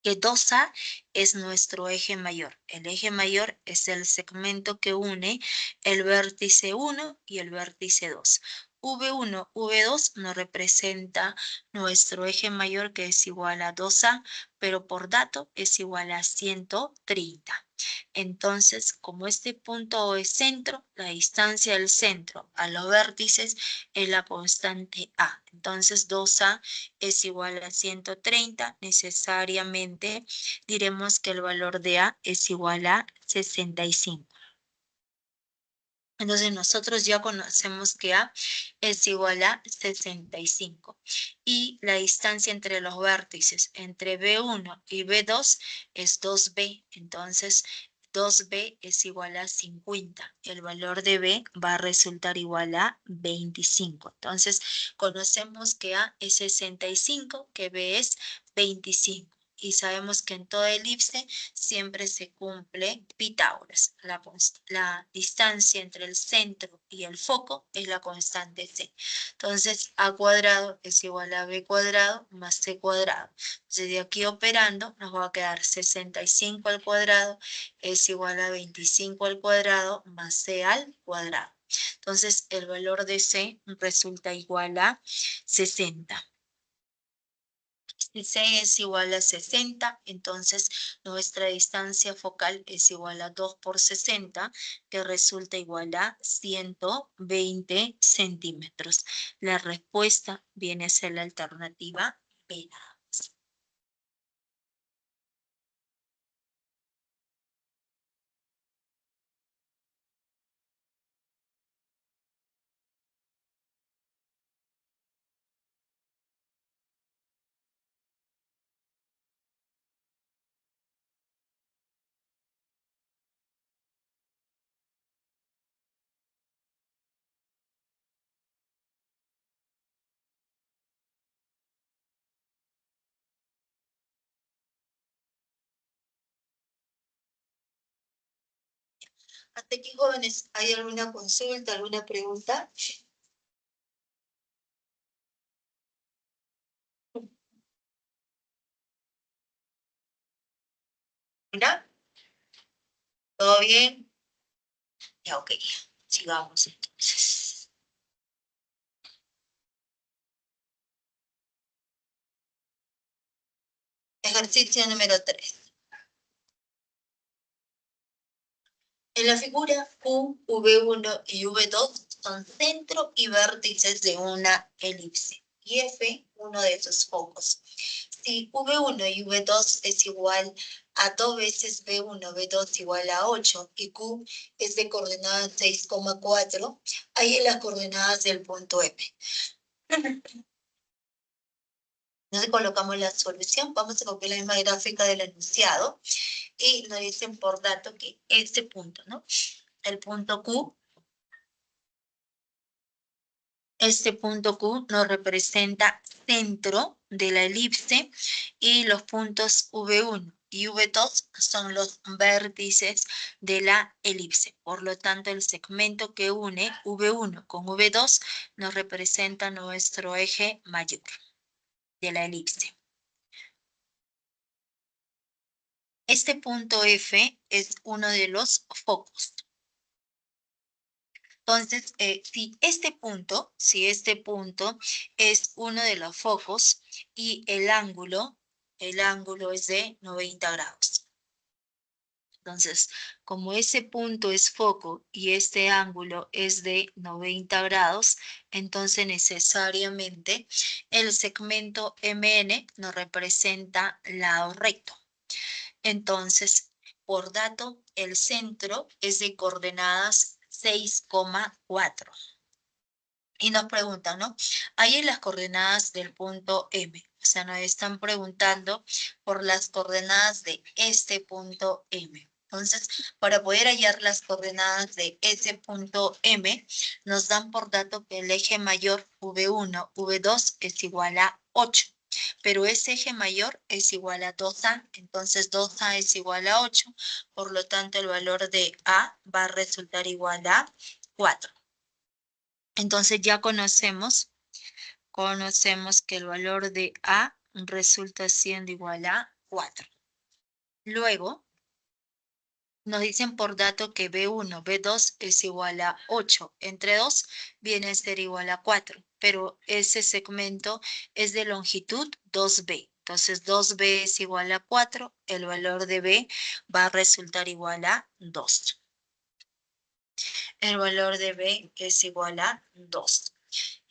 que 2A es nuestro eje mayor. El eje mayor es el segmento que une el vértice 1 y el vértice 2. V1, V2 nos representa nuestro eje mayor que es igual a 2A, pero por dato es igual a 130. Entonces, como este punto es centro, la distancia del centro a los vértices es la constante A. Entonces, 2A es igual a 130. Necesariamente diremos que el valor de A es igual a 65. Entonces nosotros ya conocemos que A es igual a 65. Y la distancia entre los vértices, entre B1 y B2, es 2B. Entonces 2B es igual a 50. El valor de B va a resultar igual a 25. Entonces conocemos que A es 65, que B es 25. Y sabemos que en toda elipse siempre se cumple Pitágoras. La distancia entre el centro y el foco es la constante C. Entonces, A cuadrado es igual a B cuadrado más C cuadrado. Entonces, de aquí operando nos va a quedar 65 al cuadrado es igual a 25 al cuadrado más C al cuadrado. Entonces, el valor de C resulta igual a 60. Si C es igual a 60, entonces nuestra distancia focal es igual a 2 por 60, que resulta igual a 120 centímetros. La respuesta viene a ser la alternativa B. Hasta aquí, jóvenes, ¿hay alguna consulta, alguna pregunta? ¿Mira? ¿Todo bien? Ya, ok. Sigamos entonces. Ejercicio número 3. En la figura Q, V1 y V2 son centro y vértices de una elipse. Y F, uno de esos focos. Si V1 y V2 es igual a 2 veces V1, V2 igual a 8 y Q es de coordenadas 6,4, ahí en las coordenadas del punto M. Entonces colocamos la solución, vamos a copiar la misma gráfica del enunciado y nos dicen por dato que este punto, ¿no? El punto Q, este punto Q nos representa centro de la elipse y los puntos V1 y V2 son los vértices de la elipse. Por lo tanto, el segmento que une V1 con V2 nos representa nuestro eje mayor de la elipse. Este punto F es uno de los focos. Entonces, si este punto es uno de los focos y el ángulo es de 90 grados. Entonces, como ese punto es foco y este ángulo es de 90 grados, entonces necesariamente el segmento MN nos representa lado recto. Entonces, por dato, el centro es de coordenadas 6,4. Y nos preguntan, ¿no? Ahí en las coordenadas del punto M. O sea, nos están preguntando por las coordenadas de este punto M. Entonces, para poder hallar las coordenadas de ese punto M, nos dan por dato que el eje mayor V1, V2 es igual a 8. Pero ese eje mayor es igual a 2A, entonces 2A es igual a 8, por lo tanto el valor de A va a resultar igual a 4. Entonces ya conocemos que el valor de A resulta siendo igual a 4. Luego, Nos dicen por dato que B1, B2 es igual a 8. Entre 2 viene a ser igual a 4. Pero ese segmento es de longitud 2B. Entonces 2B es igual a 4. El valor de B va a resultar igual a 2. El valor de B es igual a 2.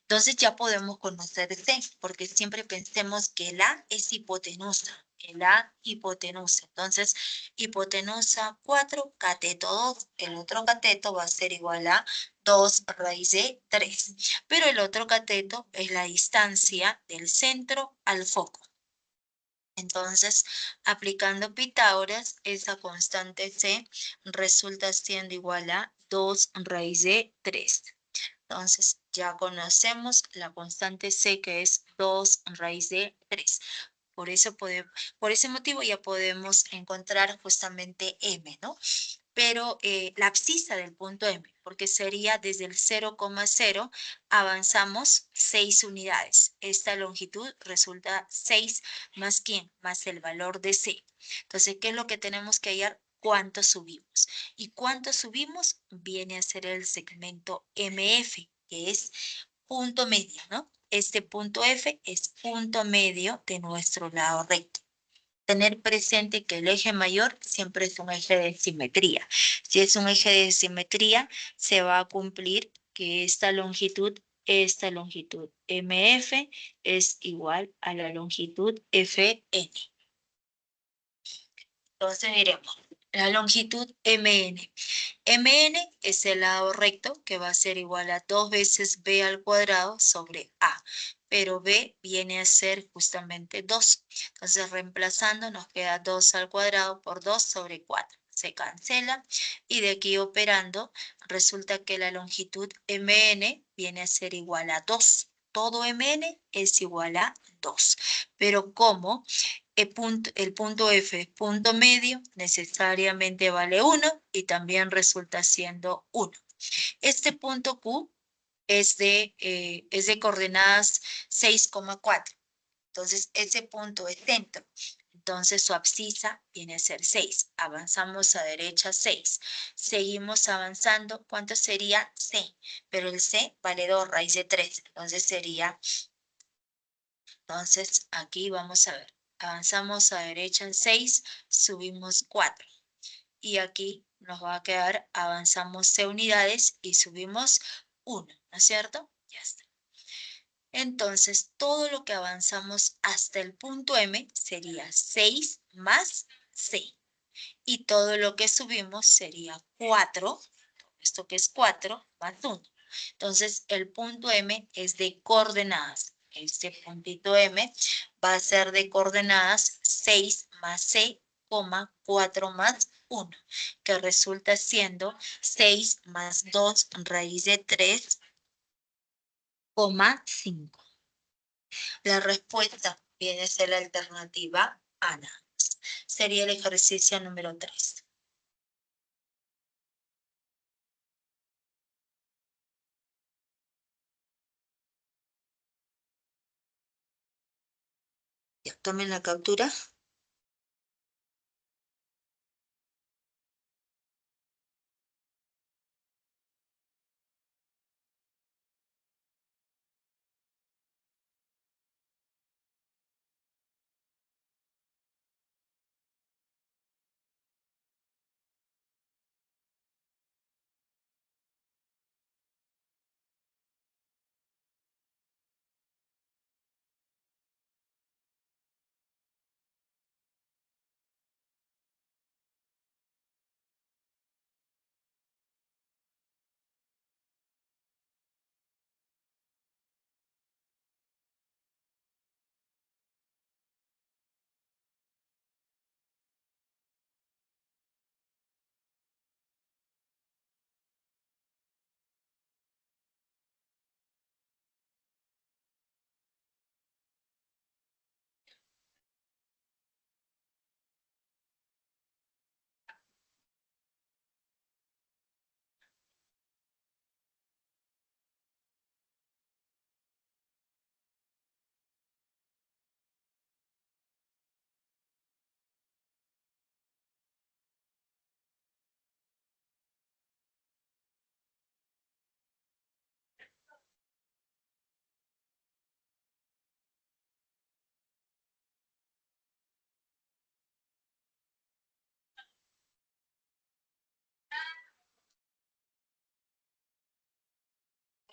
Entonces ya podemos conocer C, porque siempre pensemos que el A es hipotenusa. El A hipotenusa. Entonces, hipotenusa 4, cateto 2. El otro cateto va a ser igual a 2 raíz de 3. Pero el otro cateto es la distancia del centro al foco. Entonces, aplicando Pitágoras, esa constante C resulta siendo igual a 2 raíz de 3. Entonces, ya conocemos la constante C, que es 2 raíz de 3. Por ese motivo ya podemos encontrar justamente M, ¿no? Pero la abscisa del punto M, porque sería desde el 0,0 avanzamos 6 unidades. Esta longitud resulta 6 más ¿quién? Más el valor de C. Entonces, ¿qué es lo que tenemos que hallar? ¿Cuánto subimos? ¿Y cuánto subimos? Viene a ser el segmento MF, que es punto medio, ¿no? Este punto F es punto medio de nuestro lado recto. Tener presente que el eje mayor siempre es un eje de simetría. Si es un eje de simetría, se va a cumplir que esta longitud MF es igual a la longitud FN. Entonces diremos, la longitud MN. MN es el lado recto que va a ser igual a 2 veces B al cuadrado sobre A, pero B viene a ser justamente 2. Entonces reemplazando nos queda 2 al cuadrado por 2 sobre 4. Se cancela y de aquí operando resulta que la longitud MN viene a ser igual a 2. Todo MN es igual a 2. Pero como el punto F, punto medio, necesariamente vale 1 y también resulta siendo 1. Este punto Q es de coordenadas 6,4. Entonces, ese punto es centro. Entonces, su abscisa viene a ser 6. Avanzamos a derecha 6. Seguimos avanzando. ¿Cuánto sería C? Pero el C vale 2 raíz de 3. Entonces, sería entonces, aquí vamos a ver. Avanzamos a derecha en 6, subimos 4. Y aquí nos va a quedar, avanzamos C unidades y subimos 1, ¿no es cierto? Ya está. Entonces, todo lo que avanzamos hasta el punto M sería 6 más C. Y todo lo que subimos sería 4, esto que es 4 más 1. Entonces, el punto M es de coordenadas. Este puntito M va a ser de coordenadas 6 más C, 4 más 1, que resulta siendo 6 más 2 raíz de 3, 5. La respuesta viene a ser la alternativa A. Sería el ejercicio número 3. Ya, tomen la captura.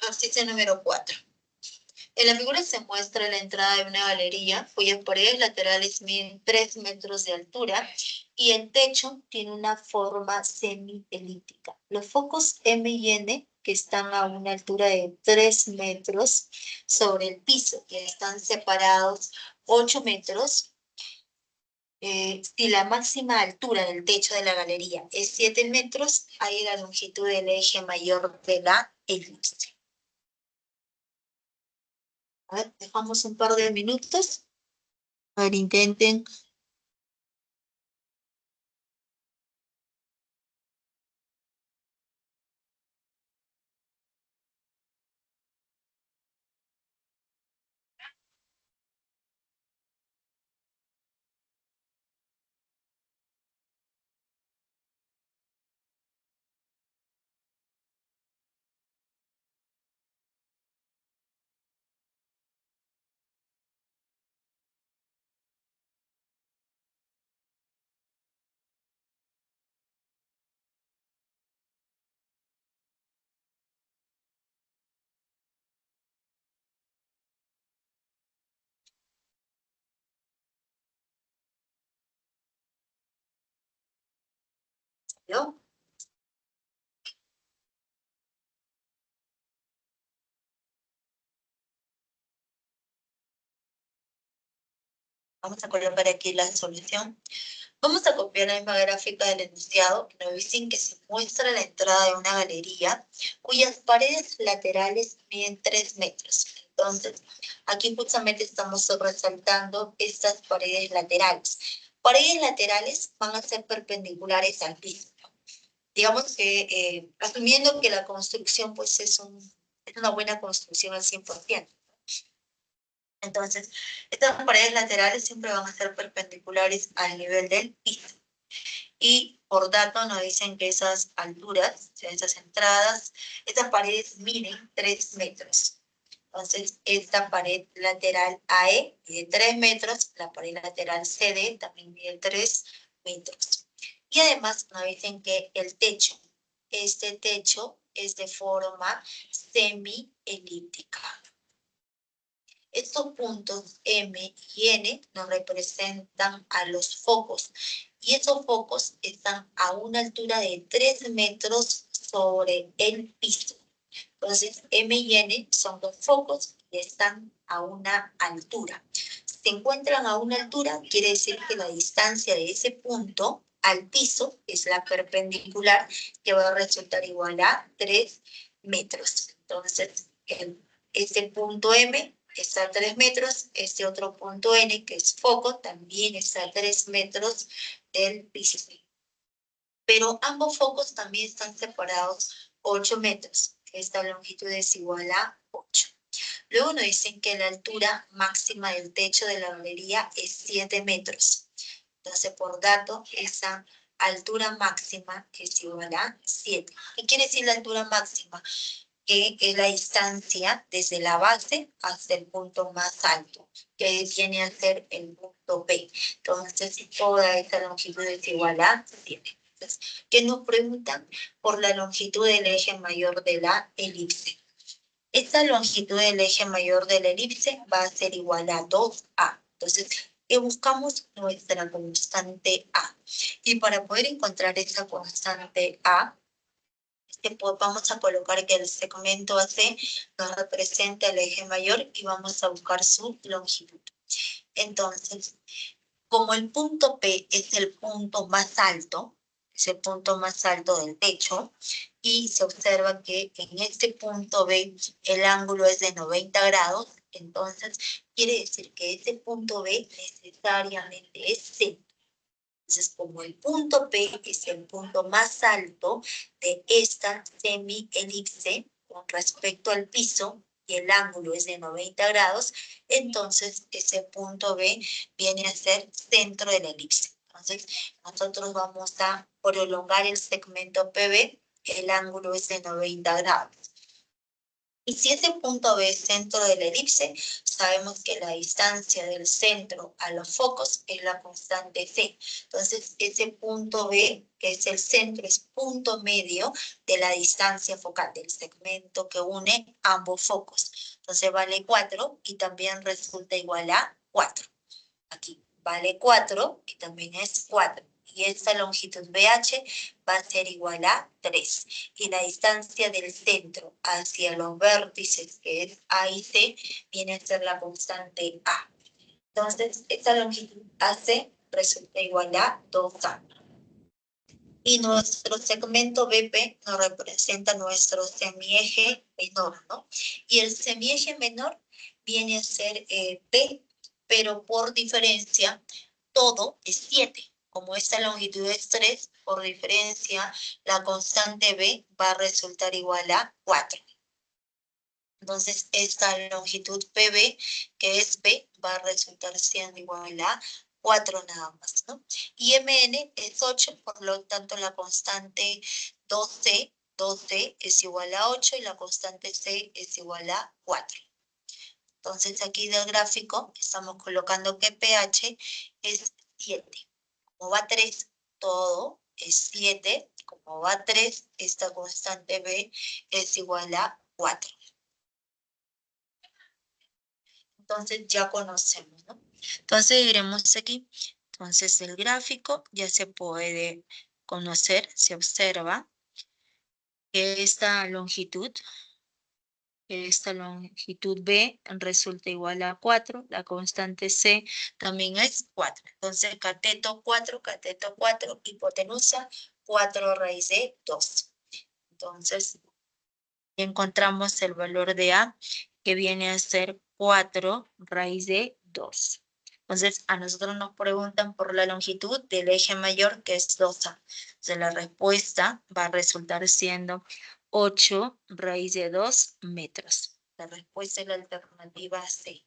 Ejercicio número 4. En la figura se muestra la entrada de una galería cuyas paredes laterales miden 3 metros de altura y el techo tiene una forma semi-elíptica. Los focos M y N, que están a una altura de 3 metros sobre el piso y están separados 8 metros, si la máxima altura del techo de la galería es 7 metros, hay la longitud del eje mayor de la elipse. A ver, dejamos un par de minutos. A ver, intenten. ¿No? Vamos a colocar aquí la solución. Vamos a copiar la misma gráfica del enunciado que nos dicen que se muestra la entrada de una galería cuyas paredes laterales miden 3 metros. Entonces, aquí justamente estamos resaltando estas paredes laterales. Paredes laterales van a ser perpendiculares al piso. Digamos que, asumiendo que la construcción pues es una buena construcción al 100%. Entonces, estas paredes laterales siempre van a ser perpendiculares al nivel del piso. Y por dato nos dicen que esas alturas, o sea, esas entradas, estas paredes miden 3 metros. Entonces, esta pared lateral AE mide 3 metros, la pared lateral CD también mide 3 metros. Y además nos dicen que el techo, este techo es de forma semi-elíptica. Estos puntos M y N nos representan a los focos y esos focos están a una altura de 3 metros sobre el piso. Entonces, M y N son dos focos y están a una altura. Si se encuentran a una altura, quiere decir que la distancia de ese punto al piso es la perpendicular, que va a resultar igual a 3 metros. Entonces, este punto M está a 3 metros, este otro punto N, que es foco, también está a 3 metros del piso. Pero ambos focos también están separados 8 metros. Esta longitud es igual a 8. Luego nos dicen que la altura máxima del techo de la galería es 7 metros. Entonces, por dato, esa altura máxima es igual a 7. ¿Qué quiere decir la altura máxima? Que es la distancia desde la base hasta el punto más alto, que viene a ser el punto P. Entonces, toda esta longitud es igual a 7. Entonces, ¿qué nos preguntan? Por la longitud del eje mayor de la elipse. Esta longitud del eje mayor de la elipse va a ser igual a 2A. Entonces, ¿qué buscamos? Nuestra constante A. Y para poder encontrar esa constante A, vamos a colocar que el segmento AC nos representa el eje mayor y vamos a buscar su longitud. Entonces, como el punto P es el punto más alto, es el punto más alto del techo, y se observa que en este punto B el ángulo es de 90 grados, entonces quiere decir que ese punto B necesariamente es centro. Entonces, como el punto P es el punto más alto de esta semi-elipse con respecto al piso y el ángulo es de 90 grados, entonces ese punto B viene a ser centro de la elipse. Entonces, nosotros vamos a prolongar el segmento PB, el ángulo es de 90 grados. Y si ese punto B es centro de la elipse, sabemos que la distancia del centro a los focos es la constante C. Entonces, ese punto B, que es el centro, es punto medio de la distancia focal, del segmento que une ambos focos. Entonces, vale 4 y también resulta igual a 4. Aquí vale 4 y también es 4. Y esta longitud BH va a ser igual a 3. Y la distancia del centro hacia los vértices, que es A y C, viene a ser la constante A. Entonces, esta longitud AC resulta igual a 2A. Y nuestro segmento BP nos representa nuestro semieje menor, ¿no? Y el semieje menor viene a ser P, pero por diferencia, todo es 7. Como esta longitud es 3, por diferencia, la constante B va a resultar igual a 4. Entonces, esta longitud PB, que es B, va a resultar siendo igual a 4 nada más, ¿no? Y MN es 8, por lo tanto, la constante 2C es igual a 8 y la constante C es igual a 4. Entonces, aquí del gráfico estamos colocando que pH es 7. Como va 3, todo es 7. Como va 3, esta constante B es igual a 4. Entonces ya conocemos, ¿no? Entonces iremos aquí. Entonces el gráfico ya se puede conocer, se observa que esta longitud B resulta igual a 4, la constante C también es 4. Entonces cateto 4, hipotenusa 4 raíz de 2. Entonces encontramos el valor de A, que viene a ser 4 raíz de 2. Entonces, a nosotros nos preguntan por la longitud del eje mayor, que es 2A. Entonces, la respuesta va a resultar siendo 8 raíz de 2 metros. La respuesta es la alternativa C.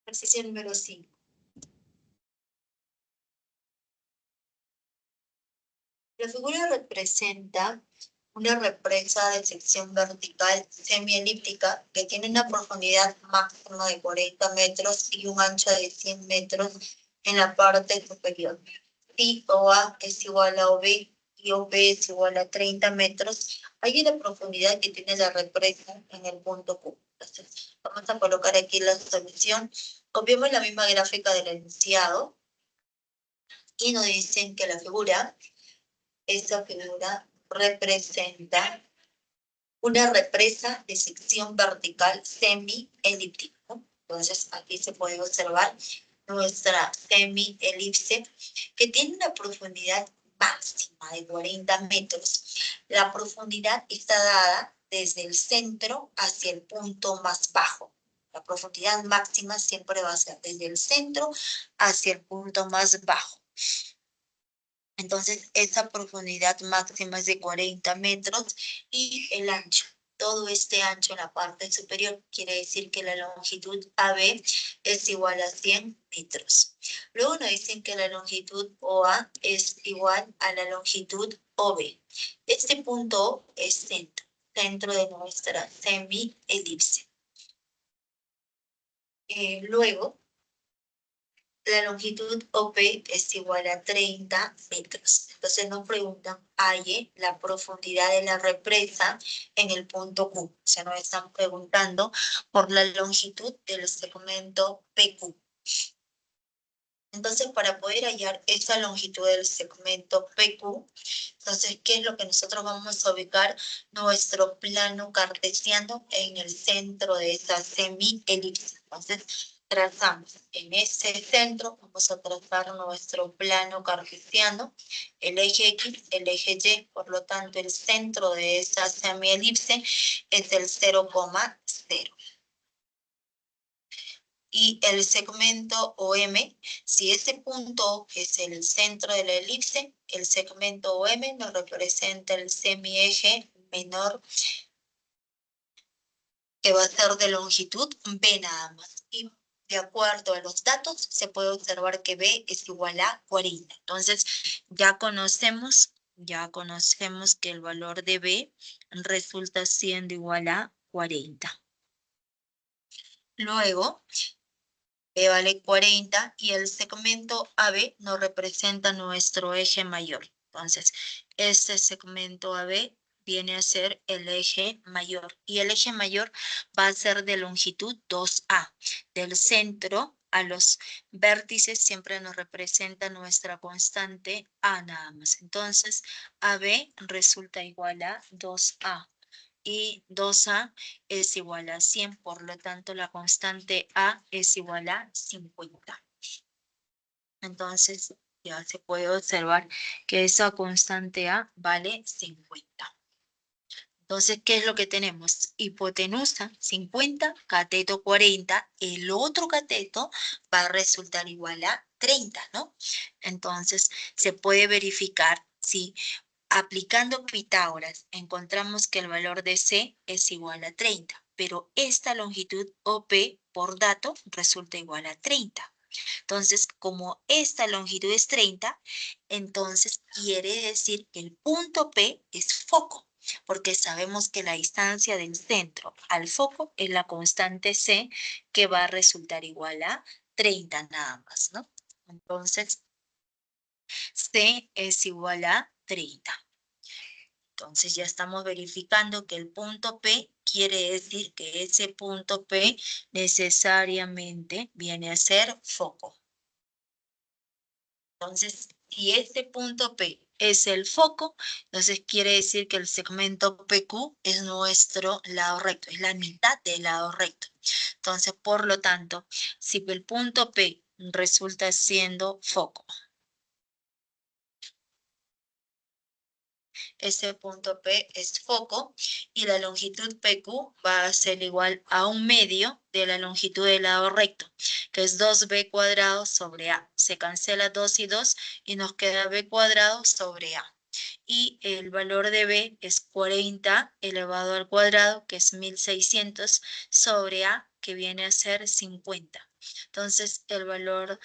Ejercicio número 5. La figura representa una represa de sección vertical semielíptica que tiene una profundidad máxima de 40 metros y un ancho de 100 metros en la parte superior. Si OA es igual a OB y OB es igual a 30 metros, hay una profundidad que tiene la represa en el punto Q. Entonces, vamos a colocar aquí la solución. Copiamos la misma gráfica del enunciado y nos dicen que esa figura representa una represa de sección vertical semi-elíptica, ¿no? Entonces, aquí se puede observar nuestra semi-elipse que tiene una profundidad máxima de 40 metros. La profundidad está dada desde el centro hacia el punto más bajo. La profundidad máxima siempre va a ser desde el centro hacia el punto más bajo. Entonces, esa profundidad máxima es de 40 metros y el ancho todo este ancho en la parte superior. Quiere decir que la longitud AB es igual a 100 metros. Luego nos dicen que la longitud OA es igual a la longitud OB. Este punto es centro de nuestra semi-elipse. Luego, la longitud OP es igual a 30 metros. Entonces nos preguntan, halle la profundidad de la represa en el punto Q. O sea, nos están preguntando por la longitud del segmento PQ. Entonces, para poder hallar esa longitud del segmento PQ, entonces, ¿qué es lo que nosotros vamos a ubicar? Nuestro plano cartesiano en el centro de esa semi-elipse. Entonces, trazamos en ese centro, vamos a trazar nuestro plano cartesiano, el eje X, el eje Y, por lo tanto, el centro de esa semi-elipse es el 0,0. Y el segmento OM, si ese punto es el centro de la elipse, el segmento OM nos representa el semieje menor, que va a ser de longitud B nada más. Y de acuerdo a los datos, se puede observar que B es igual a 40. Entonces, ya conocemos que el valor de B resulta siendo igual a 40. Luego, B vale 40 y el segmento AB nos representa nuestro eje mayor. Entonces, este segmento AB viene a ser el eje mayor y el eje mayor va a ser de longitud 2A. Del centro a los vértices siempre nos representa nuestra constante A nada más. Entonces, AB resulta igual a 2A. Y 2A es igual a 100, por lo tanto la constante A es igual a 50. Entonces ya se puede observar que esa constante A vale 50. Entonces, ¿qué es lo que tenemos? Hipotenusa 50, cateto 40, el otro cateto va a resultar igual a 30, ¿no? Entonces, se puede verificar si aplicando Pitágoras, encontramos que el valor de C es igual a 30, pero esta longitud OP por dato resulta igual a 30. Entonces, como esta longitud es 30, entonces quiere decir que el punto P es foco, porque sabemos que la distancia del centro al foco es la constante C, que va a resultar igual a 30 nada más, ¿no? Entonces, C es igual a 30. Entonces ya estamos verificando que el punto P quiere decir que ese punto P necesariamente viene a ser foco. Entonces, si este punto P es el foco, entonces quiere decir que el segmento PQ es nuestro lado recto, es la mitad del lado recto. Entonces, por lo tanto, si el punto P resulta siendo foco, ese punto P es foco y la longitud PQ va a ser igual a un medio de la longitud del lado recto, que es 2b cuadrado sobre A. Se cancela 2 y 2 y nos queda b cuadrado sobre A. Y el valor de B es 40 elevado al cuadrado, que es 1600 sobre A, que viene a ser 50. Entonces, el valor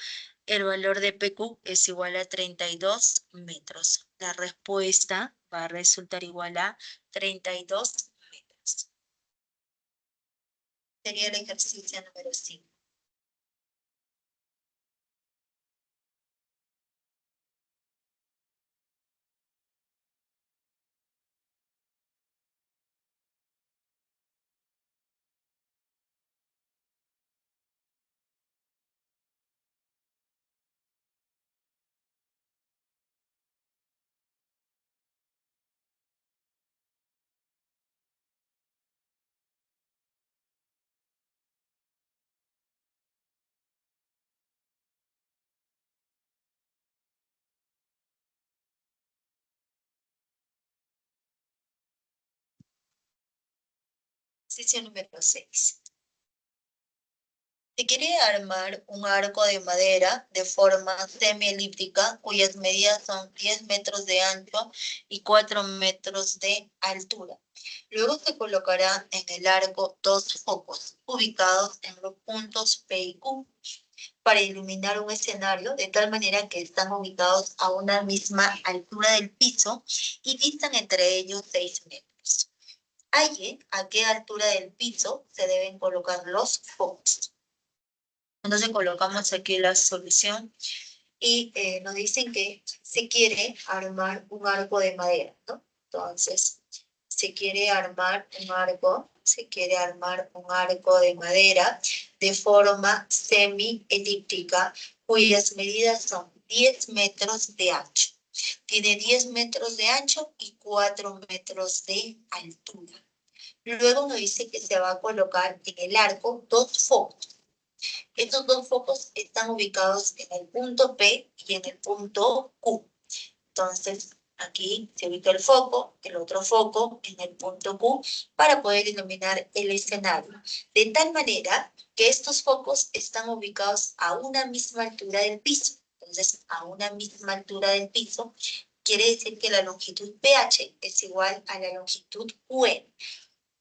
de PQ es igual a 32 metros. La respuesta va a resultar igual a 32 metros. Sería el ejercicio número 5. Ejercicio número 6. Se quiere armar un arco de madera de forma semielíptica cuyas medidas son 10 metros de ancho y 4 metros de altura. Luego se colocará en el arco dos focos ubicados en los puntos P y Q para iluminar un escenario de tal manera que están ubicados a una misma altura del piso y distan entre ellos 6 metros. Halle a qué altura del piso se deben colocar los focos. Entonces colocamos aquí la solución y nos dicen que se quiere armar un arco de madera, ¿no? Entonces, se quiere armar un arco de madera de forma semi-elíptica, cuyas medidas son 10 metros de ancho. Tiene 10 metros de ancho y 4 metros de altura. Luego nos dice que se va a colocar en el arco dos focos. Estos dos focos están ubicados en el punto P y en el punto Q. Entonces, aquí se ubica el foco, el otro foco en el punto Q para poder iluminar el escenario. De tal manera que estos focos están ubicados a una misma altura del piso. Entonces, a una misma altura del piso quiere decir que la longitud PH es igual a la longitud QN.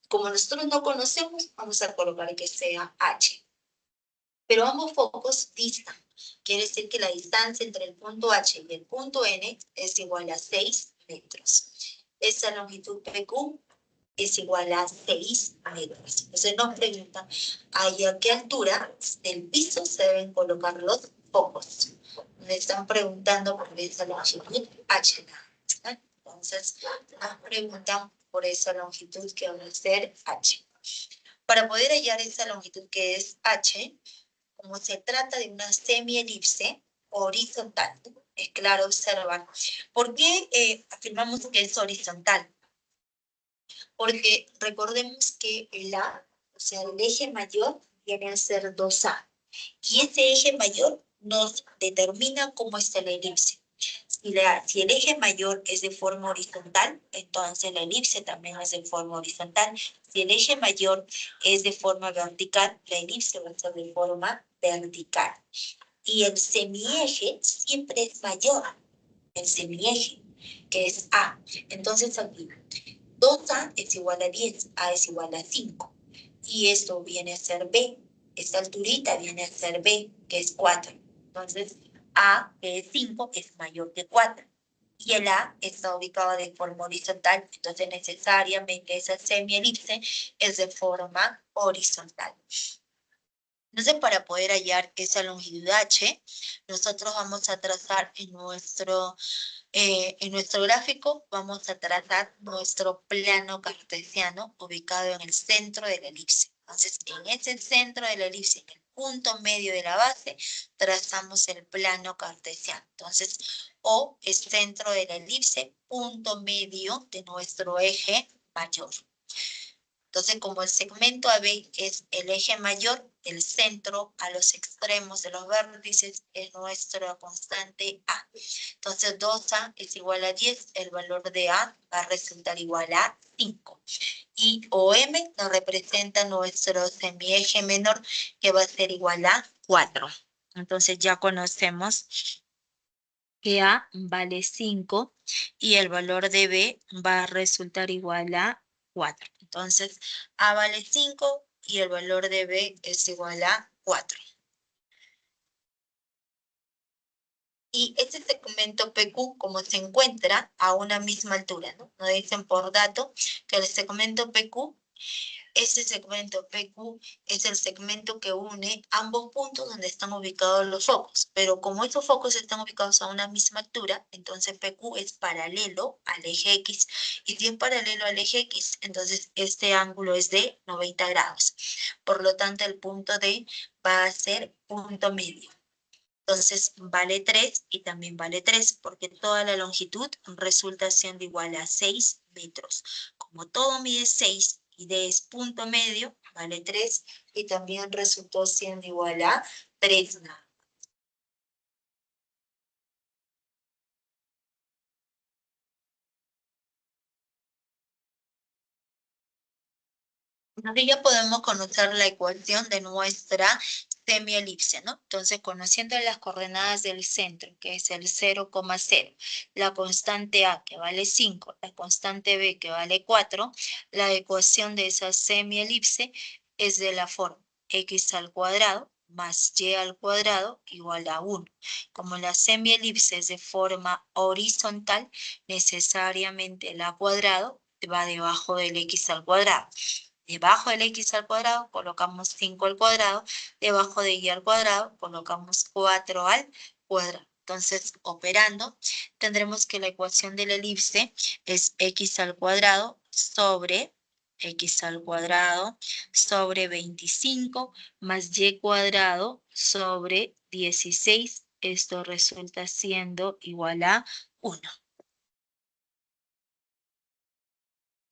Como nosotros no conocemos, vamos a colocar que sea H. Pero ambos focos distan. Quiere decir que la distancia entre el punto H y el punto N es igual a 6 metros. Esa longitud PQ es igual a 6 metros. Entonces nos preguntan, ¿a qué altura del piso se deben colocar los focos? Nos están preguntando por esa longitud H. Entonces nos preguntan por esa longitud que va a ser H. Para poder hallar esa longitud que es H, como se trata de una semielipse horizontal, es claro observar. ¿Por qué afirmamos que es horizontal? Porque recordemos que el A, o sea, el eje mayor, viene a ser 2A. Y ese eje mayor nos determina cómo está la elipse. Si el eje mayor es de forma horizontal, entonces la elipse también es de forma horizontal. Si el eje mayor es de forma vertical, la elipse va a ser de forma vertical. Y el semieje siempre es mayor, el semieje, que es A. Entonces aquí, 2A es igual a 10, A es igual a 5. Y esto viene a ser B. Esta alturita viene a ser B, que es 4. Entonces, A, que es 5, es mayor que 4. Y el A está ubicado de forma horizontal, entonces necesariamente esa semielipse es de forma horizontal. Entonces, para poder hallar esa longitud H, nosotros vamos a trazar en nuestro gráfico, vamos a trazar nuestro plano cartesiano ubicado en el centro de la elipse. Entonces, en ese centro de la elipse, en el punto medio de la base, trazamos el plano cartesiano. Entonces, O es centro de la elipse, punto medio de nuestro eje mayor. Entonces, como el segmento AB es el eje mayor, el centro a los extremos de los vértices es nuestra constante A. Entonces, 2A es igual a 10, el valor de A va a resultar igual a 5. Y OM nos representa nuestro semieje menor, que va a ser igual a 4. Entonces, ya conocemos que A vale 5 y el valor de B va a resultar igual a 4. Entonces, A vale 5 y el valor de B es igual a 4. Y este segmento PQ, como se encuentra a una misma altura, ¿no? Nos dicen por dato que el segmento PQ, este segmento PQ es el segmento que une ambos puntos donde están ubicados los focos. Pero como estos focos están ubicados a una misma altura, entonces PQ es paralelo al eje X. Y si es paralelo al eje X, entonces este ángulo es de 90 grados. Por lo tanto, el punto D va a ser punto medio. Entonces vale 3 y también vale 3 porque toda la longitud resulta siendo igual a 6 metros. Como todo mide 6 y D es punto medio, vale 3 y también resultó siendo igual a 3. Así ya podemos conocer la ecuación de nuestra semielipse, ¿no? Entonces, conociendo las coordenadas del centro, que es el 0,0, la constante A, que vale 5, la constante B, que vale 4, la ecuación de esa semielipse es de la forma x al cuadrado más y al cuadrado igual a 1. Como la semielipse es de forma horizontal, necesariamente el a cuadrado va debajo del x al cuadrado. Debajo del x al cuadrado colocamos 5 al cuadrado, debajo de y al cuadrado colocamos 4 al cuadrado. Entonces, operando, tendremos que la ecuación de la elipse es x al cuadrado sobre x al cuadrado sobre 25 más y cuadrado sobre 16. Esto resulta siendo igual a 1.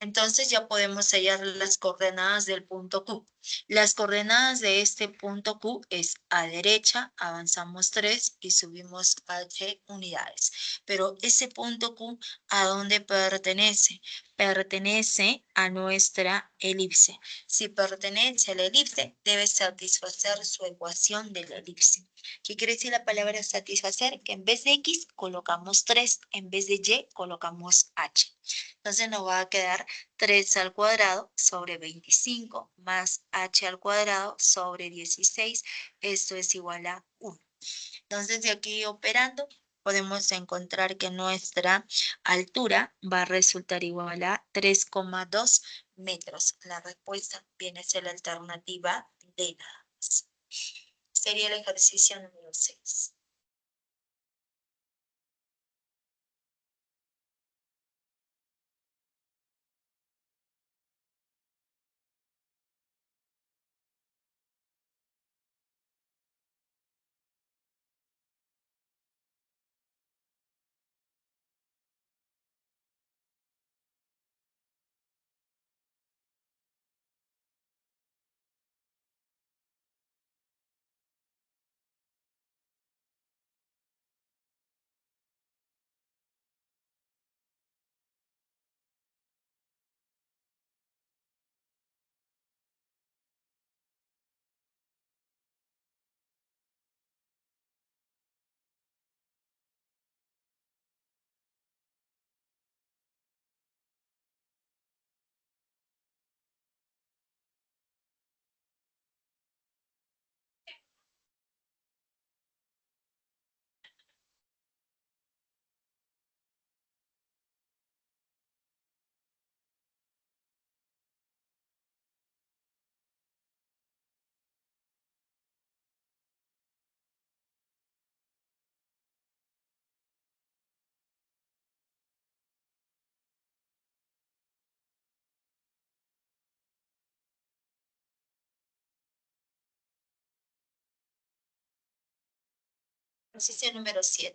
Entonces ya podemos hallar las coordenadas del punto Q. Las coordenadas de este punto Q es a derecha, avanzamos 3 y subimos h unidades. Pero ese punto Q, ¿a dónde pertenece? Pertenece a nuestra elipse. Si pertenece a la elipse, debe satisfacer su ecuación de la elipse. ¿Qué quiere decir la palabra satisfacer? Que en vez de x colocamos 3, en vez de y colocamos h. Entonces nos va a quedar 3 al cuadrado sobre 25 más h al cuadrado sobre 16. Esto es igual a 1. Entonces de aquí operando podemos encontrar que nuestra altura va a resultar igual a 3,2 metros. La respuesta viene a ser la alternativa D nada más. Sería el ejercicio número 6. Ejercicio número 7.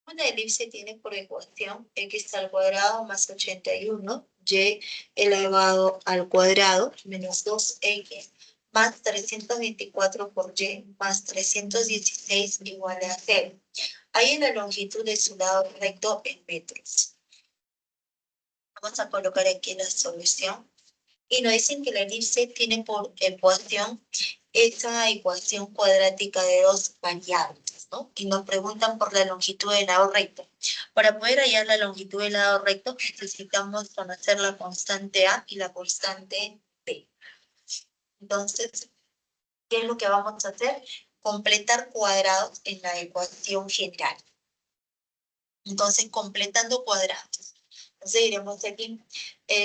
Una elipse tiene por ecuación x al cuadrado más 81, y elevado al cuadrado menos 2x más 324 por y más 316 igual a 0. Hay la longitud de su lado recto en metros. Vamos a colocar aquí la solución. Y nos dicen que la elipse tiene por ecuación esa ecuación cuadrática de dos variables, ¿no? Y nos preguntan por la longitud del lado recto. Para poder hallar la longitud del lado recto, necesitamos conocer la constante A y la constante B. Entonces, ¿qué es lo que vamos a hacer? Completar cuadrados en la ecuación general. Entonces, completando cuadrados. Entonces, diremos aquí,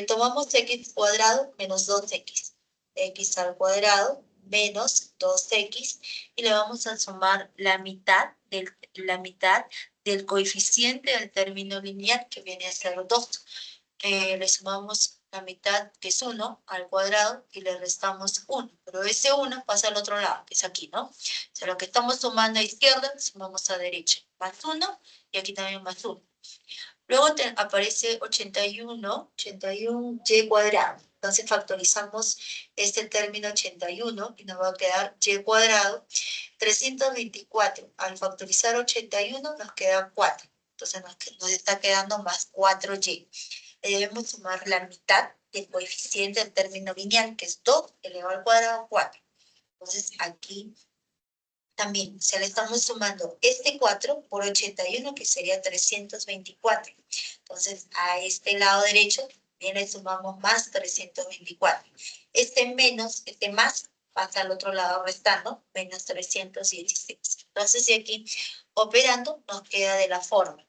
tomamos x cuadrado menos 2x. X al cuadrado menos 2x. Y le vamos a sumar la mitad del coeficiente del término lineal, que viene a ser 2. Le sumamos la mitad, que es 1, al cuadrado, y le restamos 1. Pero ese 1 pasa al otro lado, que es aquí, ¿no? O sea, lo que estamos sumando a izquierda, sumamos a derecha. Más 1, y aquí también más 1. Luego aparece 81 y cuadrado. Entonces factorizamos este término 81 y nos va a quedar y cuadrado 324. Al factorizar 81 nos queda 4. Entonces nos está quedando más 4y. debemos sumar la mitad del coeficiente del término lineal, que es 2 elevado al cuadrado, 4. Entonces, aquí también se le estamos sumando este 4 por 81, que sería 324. Entonces, a este lado derecho, bien le sumamos más 324. Este más, pasa al otro lado restando, menos 316. Entonces, de aquí, operando, nos queda de la forma.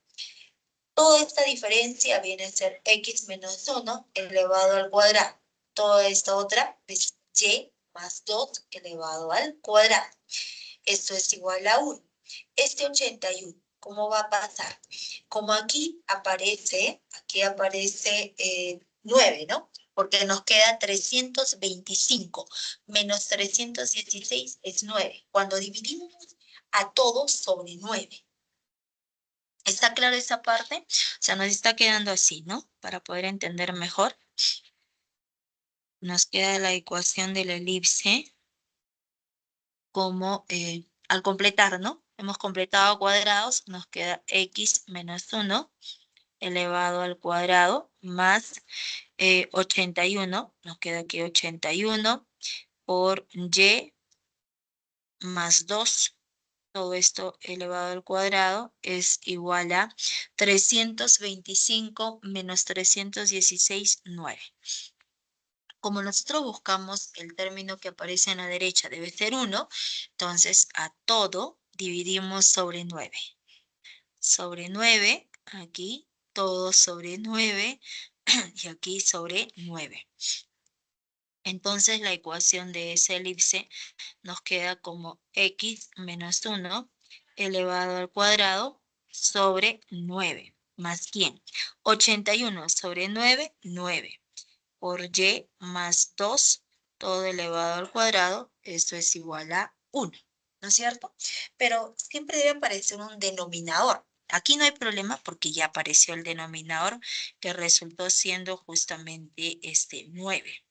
Toda esta diferencia viene a ser x menos 1 elevado al cuadrado. Toda esta otra es y más 2 elevado al cuadrado. Esto es igual a 1. Este 81, ¿cómo va a pasar? Como aquí aparece 9, ¿no? Porque nos queda 325 menos 316 es 9. Cuando dividimos a todos sobre 9. ¿Está claro esa parte? O sea, nos está quedando así, ¿no? Para poder entender mejor. Nos queda la ecuación de la elipse como al completar, ¿no? Hemos completado cuadrados, nos queda x menos 1 elevado al cuadrado más 81, nos queda aquí 81 por y más 2. Todo esto elevado al cuadrado es igual a 325 menos 316, 9. Como nosotros buscamos el término que aparece en la derecha debe ser 1, entonces a todo dividimos sobre 9. Sobre 9, aquí, todo sobre 9, y aquí sobre 9. Entonces la ecuación de esa elipse nos queda como x menos 1 elevado al cuadrado sobre 9. ¿Más quién? 81 sobre 9, 9. Por y más 2, todo elevado al cuadrado, esto es igual a 1. ¿No es cierto? Pero siempre debe aparecer un denominador. Aquí no hay problema porque ya apareció el denominador que resultó siendo justamente este 9.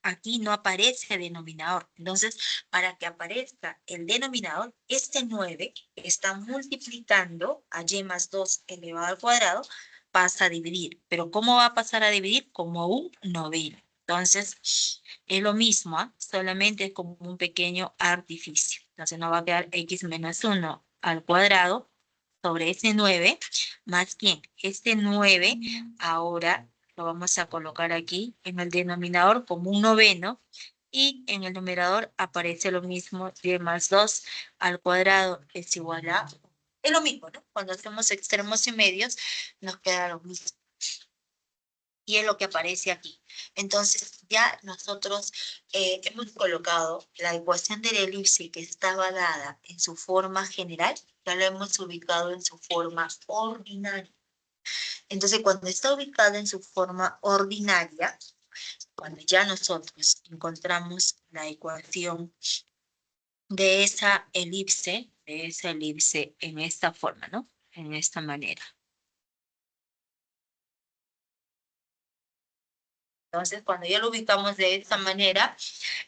Aquí no aparece denominador. Entonces, para que aparezca el denominador, este 9 está multiplicando a y más 2 elevado al cuadrado, pasa a dividir. Pero ¿cómo va a pasar a dividir? Como un noveno. Entonces, es lo mismo, ¿eh? Solamente es como un pequeño artificio. Entonces, nos va a quedar x menos 1 al cuadrado sobre ese 9, más quién. Este 9 ahora lo vamos a colocar aquí en el denominador como un noveno y en el numerador aparece lo mismo, y más 2 al cuadrado es igual a... Es lo mismo, ¿no? Cuando hacemos extremos y medios nos queda lo mismo. Y es lo que aparece aquí. Entonces ya nosotros hemos colocado la ecuación de la elipse que estaba dada en su forma general, ya la hemos ubicado en su forma ordinaria. Entonces cuando está ubicada en su forma ordinaria, cuando ya nosotros encontramos la ecuación de esa elipse en esta forma, ¿no? En esta manera. Entonces, cuando ya lo ubicamos de esta manera,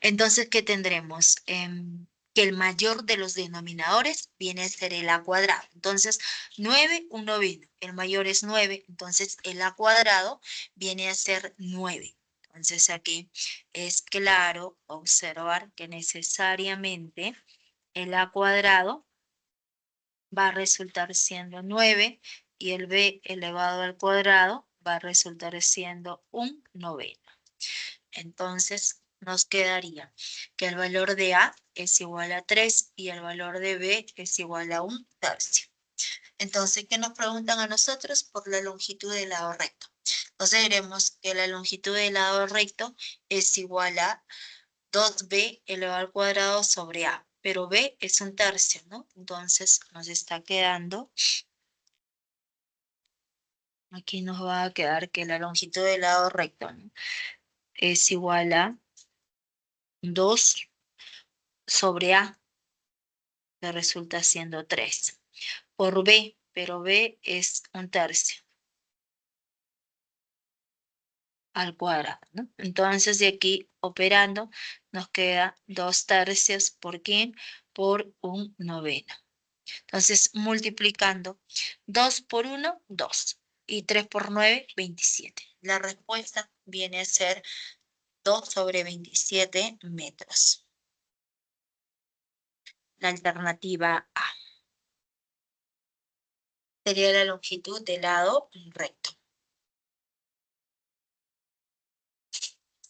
entonces, ¿qué tendremos? Que el mayor de los denominadores viene a ser el a cuadrado. Entonces, 9, un noveno. El mayor es 9, entonces el a cuadrado viene a ser 9. Entonces, aquí es claro observar que necesariamente el a cuadrado va a resultar siendo 9 y el b elevado al cuadrado va a resultar siendo un noveno. Entonces nos quedaría que el valor de A es igual a 3 y el valor de B es igual a un tercio. Entonces, ¿qué nos preguntan a nosotros? Por la longitud del lado recto. Entonces diremos que la longitud del lado recto es igual a 2B elevado al cuadrado sobre A. Pero B es un tercio, ¿no? Entonces nos está quedando, aquí nos va a quedar que la longitud del lado recto, ¿no? Es igual a 2 sobre A, que resulta siendo 3. Por B, pero B es un tercio al cuadrado, ¿no? Entonces, de aquí operando, nos queda 2 tercios por quién, por un noveno. Entonces, multiplicando 2 por 1, 2. y 3 por 9, 27. La respuesta viene a ser 2 sobre 27 metros. La alternativa A sería la longitud del lado recto.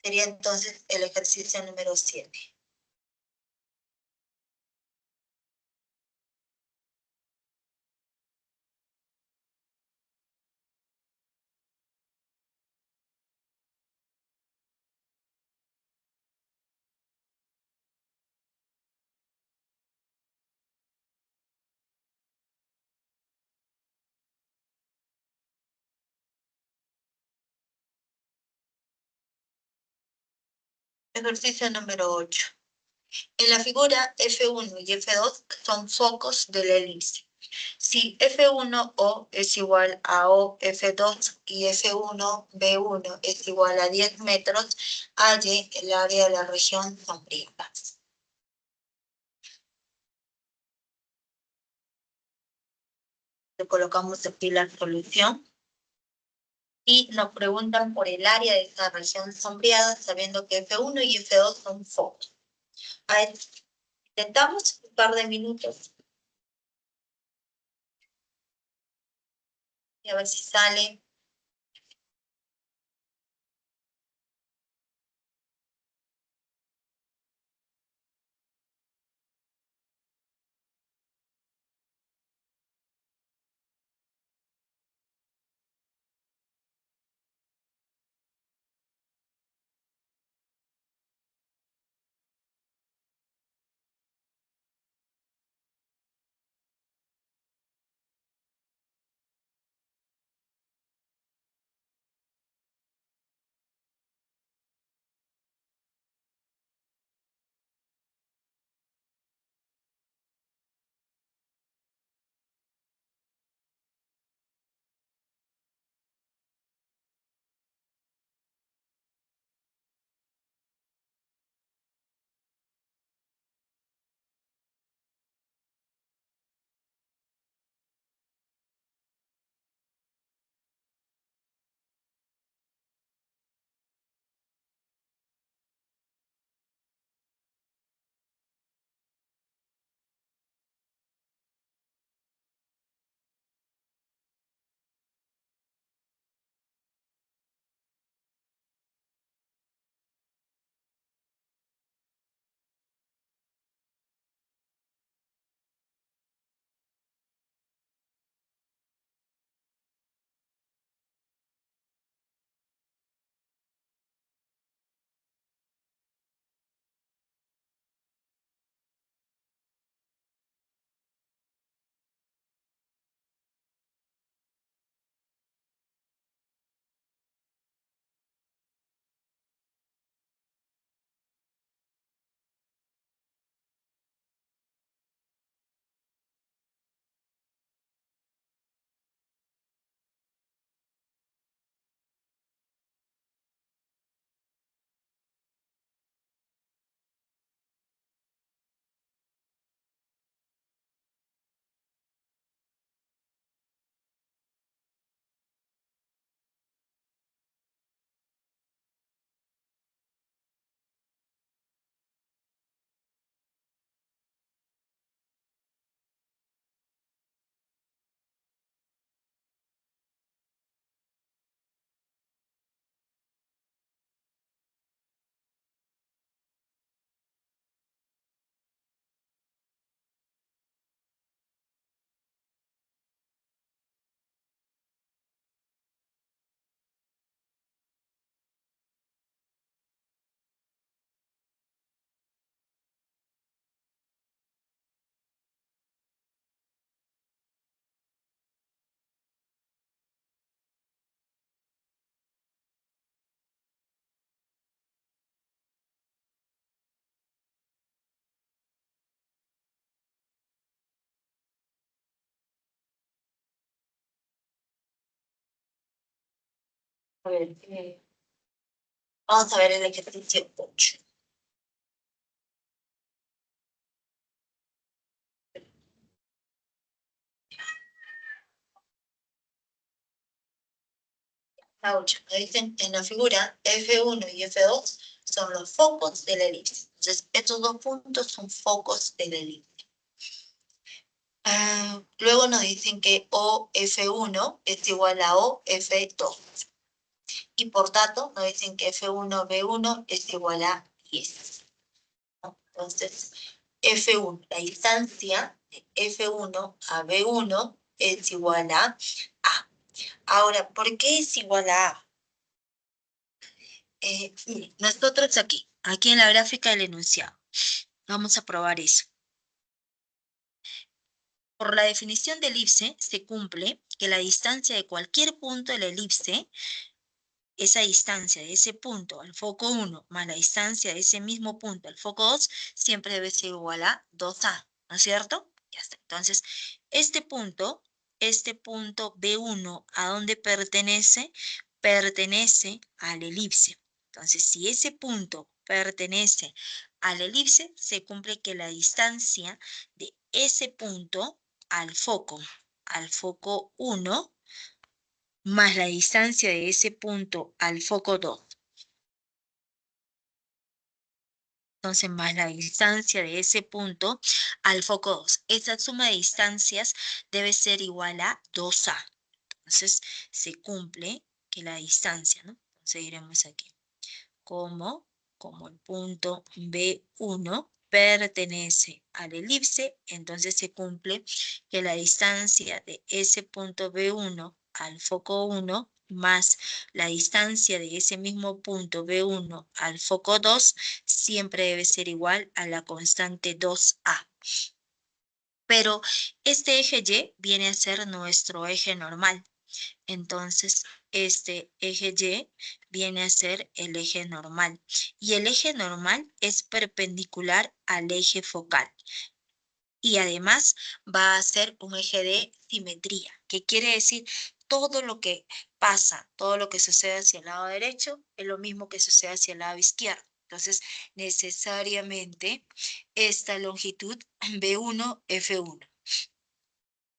Sería entonces el ejercicio número 7. Ejercicio número 8. En la figura F1 y F2 son focos de la elipse. Si F1O es igual a O F2 y F1B1 es igual a 10 metros, halle el área de la región sombríada. Le colocamos aquí la solución y nos preguntan por el área de esta región sombreada, sabiendo que F1 y F2 son focos. A ver, intentamos un par de minutos y a ver si sale. A ver, vamos a ver el ejercicio 8. La 8. Nos dicen en la figura F1 y F2 son los focos de la elipse. Entonces, estos dos puntos son focos de la elipse. Luego nos dicen que OF1 es igual a OF2. Y por tanto, nos dicen que F1B1 es igual a 10. Entonces, F1, la distancia de F1 a B1 es igual a A. Ahora, ¿por qué es igual a A? Nosotros aquí en la gráfica del enunciado, vamos a probar eso. Por la definición de elipse, se cumple que la distancia de cualquier punto de la elipse, esa distancia de ese punto al foco 1 más la distancia de ese mismo punto al foco 2, siempre debe ser igual a 2A, ¿no es cierto? Ya está. Entonces, este punto B1, ¿a dónde pertenece? Pertenece al elipse. Entonces, si ese punto pertenece al elipse, se cumple que la distancia de ese punto al foco 1, más la distancia de ese punto al foco 2. Entonces, más la distancia de ese punto al foco 2. Esa suma de distancias debe ser igual a 2A. Entonces, se cumple que la distancia, ¿no? Entonces, iremos aquí. Como el punto B1 pertenece al elipse, entonces se cumple que la distancia de ese punto B1 al foco 1 más la distancia de ese mismo punto B1 al foco 2 siempre debe ser igual a la constante 2A. Pero este eje Y viene a ser nuestro eje normal. Entonces, este eje Y viene a ser el eje normal. Y el eje normal es perpendicular al eje focal. Y además va a ser un eje de simetría, que quiere decir todo lo que pasa, todo lo que sucede hacia el lado derecho es lo mismo que sucede hacia el lado izquierdo. Entonces, necesariamente, esta longitud B1, F1.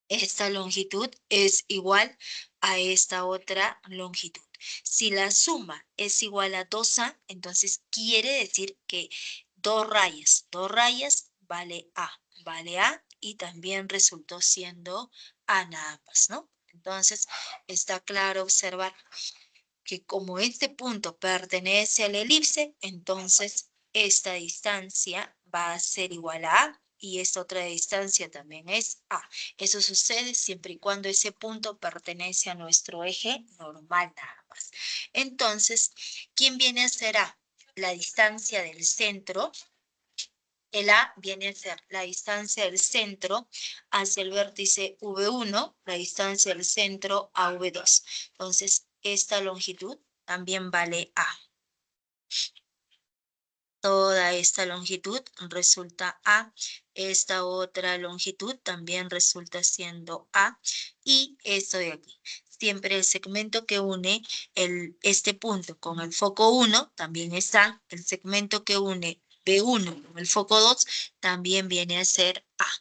Esta longitud es igual a esta otra longitud. Si la suma es igual a 2A, entonces quiere decir que dos rayas vale A y también resultó siendo A nada más, ¿no? Entonces está claro observar que como este punto pertenece al elipse, entonces esta distancia va a ser igual a A y esta otra distancia también es A. Eso sucede siempre y cuando ese punto pertenece a nuestro eje normal nada más. Entonces, ¿quién viene a ser A? La distancia del centro. El A viene a ser la distancia del centro hacia el vértice V1, la distancia del centro a V2. Entonces, esta longitud también vale A. Toda esta longitud resulta A. Esta otra longitud también resulta siendo A. Y esto de aquí. Siempre el segmento que une este punto con el foco 1 también está. El segmento que une B1 con el foco 2 también viene a ser A.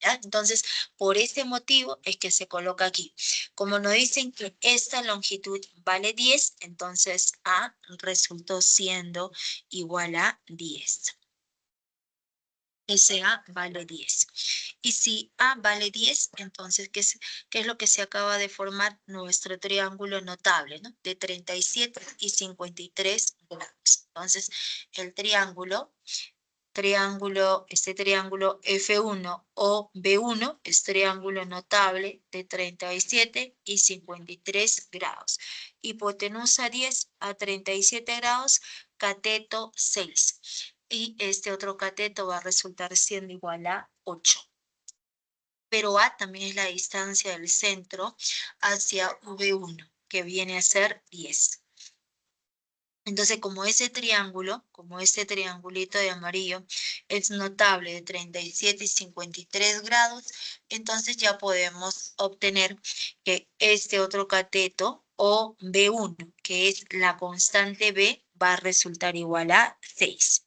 ¿Ya? Entonces, por este motivo es que se coloca aquí. Como nos dicen que esta longitud vale 10, entonces A resultó siendo igual a 10. Ese A vale 10. Y si A vale 10, entonces, ¿qué es lo que se acaba de formar? Nuestro triángulo notable, ¿no? De 37 y 53 grados. Entonces, el este triángulo F1 o B1 es triángulo notable de 37 y 53 grados. Hipotenusa 10 a 37 grados, cateto 6. Y este otro cateto va a resultar siendo igual a 8. Pero A también es la distancia del centro hacia V1, que viene a ser 10. Entonces, como este triangulito de amarillo es notable de 37 y 53 grados, entonces ya podemos obtener que este otro cateto o B1, que es la constante B, va a resultar igual a 6.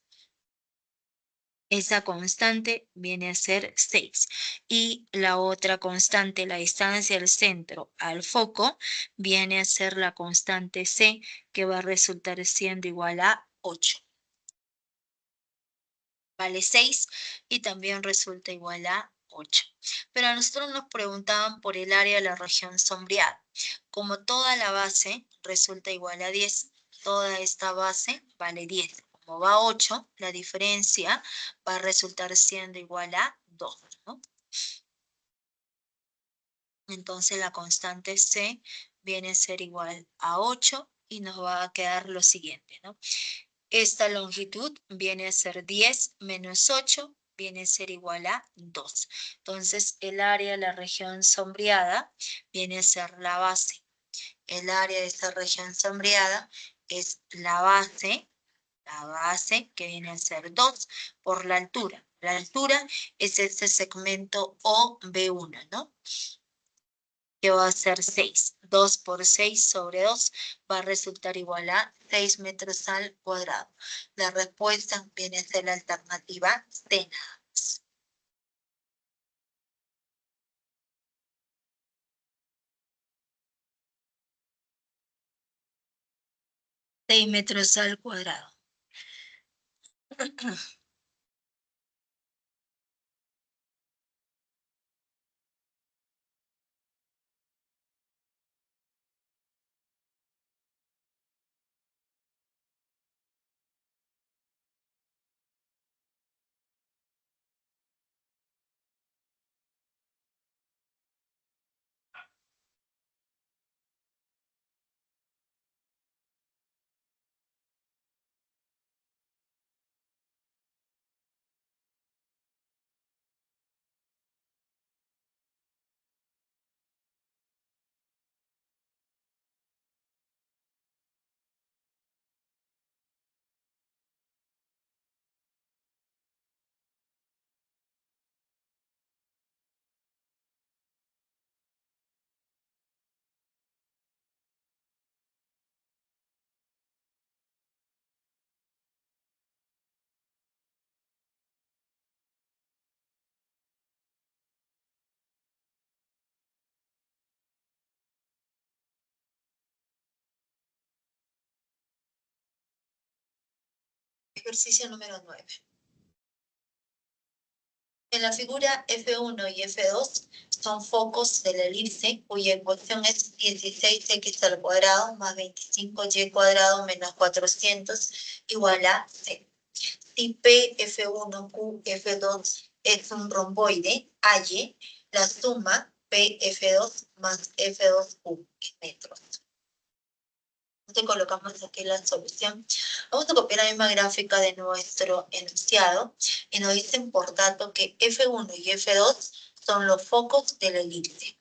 esa constante viene a ser 6. Y la otra constante, la distancia del centro al foco, viene a ser la constante C, que va a resultar siendo igual a 8. Vale 6 y también resulta igual a 8. Pero a nosotros nos preguntaban por el área de la región sombreada. Como toda la base resulta igual a 10, toda esta base vale 10. Como va a 8, la diferencia va a resultar siendo igual a 2, ¿no? Entonces la constante C viene a ser igual a 8 y nos va a quedar lo siguiente, ¿no? Esta longitud viene a ser 10 menos 8, viene a ser igual a 2. Entonces, el área de la región sombreada viene a ser la base. El área de esta región sombreada es la base que viene a ser 2 por la altura. La altura es este segmento OB1, ¿no? Que va a ser 6. 2 por 6 sobre 2 va a resultar igual a 6 metros al cuadrado. La respuesta viene a ser la alternativa C. 6 metros al cuadrado. Ejercicio número 9. En la figura F1 y F2 son focos de la elipse cuya ecuación es 16x al cuadrado más 25y cuadrado menos 400 igual a C. Si P, F1, Q, F2 es un romboide, halle la suma P, F2 más F2Q en metros. Entonces colocamos aquí la solución. Vamos a copiar la misma gráfica de nuestro enunciado y nos dicen por tanto que F1 y F2 son los focos de la elipse.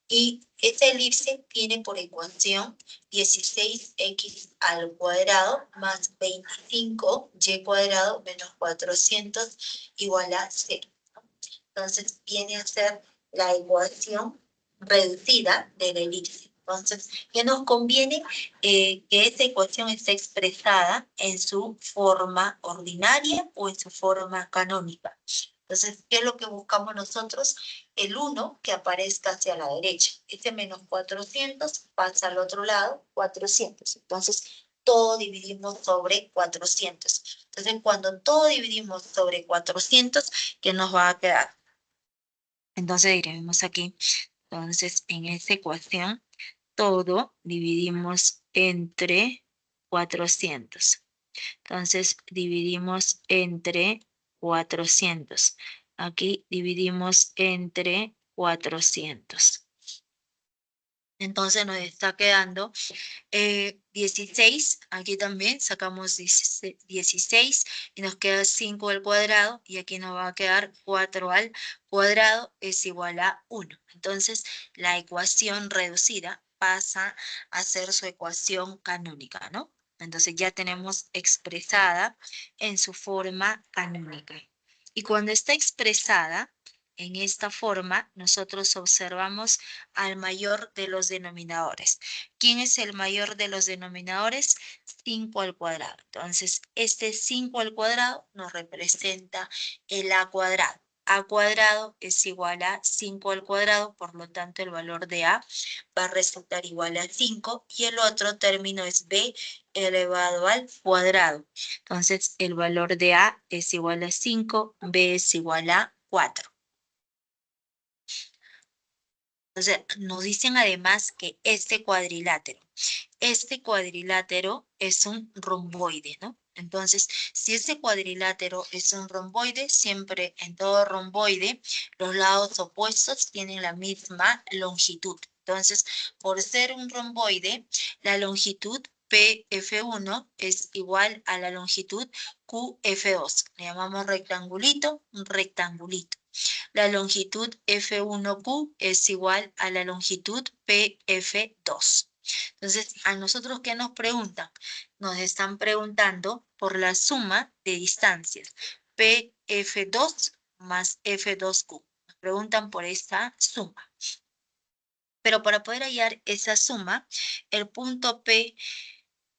Y esta elipse tiene por ecuación 16x al cuadrado más 25y cuadrado menos 400 igual a 0. Entonces viene a ser la ecuación reducida de la elipse. Entonces, ¿qué nos conviene? Que esta ecuación esté expresada en su forma ordinaria o en su forma canónica. Entonces, ¿qué es lo que buscamos nosotros? El 1 que aparezca hacia la derecha. Este menos 400 pasa al otro lado, 400. Entonces, todo dividimos sobre 400. Entonces, cuando todo dividimos sobre 400, ¿qué nos va a quedar? Entonces, diremos aquí, entonces, en esta ecuación, todo dividimos entre 400. Entonces, dividimos entre 400. Aquí dividimos entre 400. Entonces nos está quedando 16, aquí también sacamos 16 y nos queda 5 al cuadrado y aquí nos va a quedar 4 al cuadrado es igual a 1. Entonces la ecuación reducida pasa a ser su ecuación canónica, ¿no? Entonces ya tenemos expresada en su forma canónica. Y cuando está expresada en esta forma, nosotros observamos al mayor de los denominadores. ¿Quién es el mayor de los denominadores? 5 al cuadrado. Entonces, este 5 al cuadrado nos representa el a cuadrado. A cuadrado es igual a 5 al cuadrado, por lo tanto el valor de a va a resultar igual a 5 y el otro término es b elevado al cuadrado. Entonces el valor de a es igual a 5, b es igual a 4. Entonces nos dicen además que este cuadrilátero es un romboide, ¿no? Entonces, si este cuadrilátero es un romboide, siempre en todo romboide los lados opuestos tienen la misma longitud. Entonces, por ser un romboide, la longitud PF1 es igual a la longitud QF2. Le llamamos rectangulito, un rectangulito. La longitud F1Q es igual a la longitud PF2. Entonces, a nosotros, ¿qué nos preguntan? Nos están preguntando por la suma de distancias PF2 más F2Q. Nos preguntan por esta suma. Pero para poder hallar esa suma, el punto P,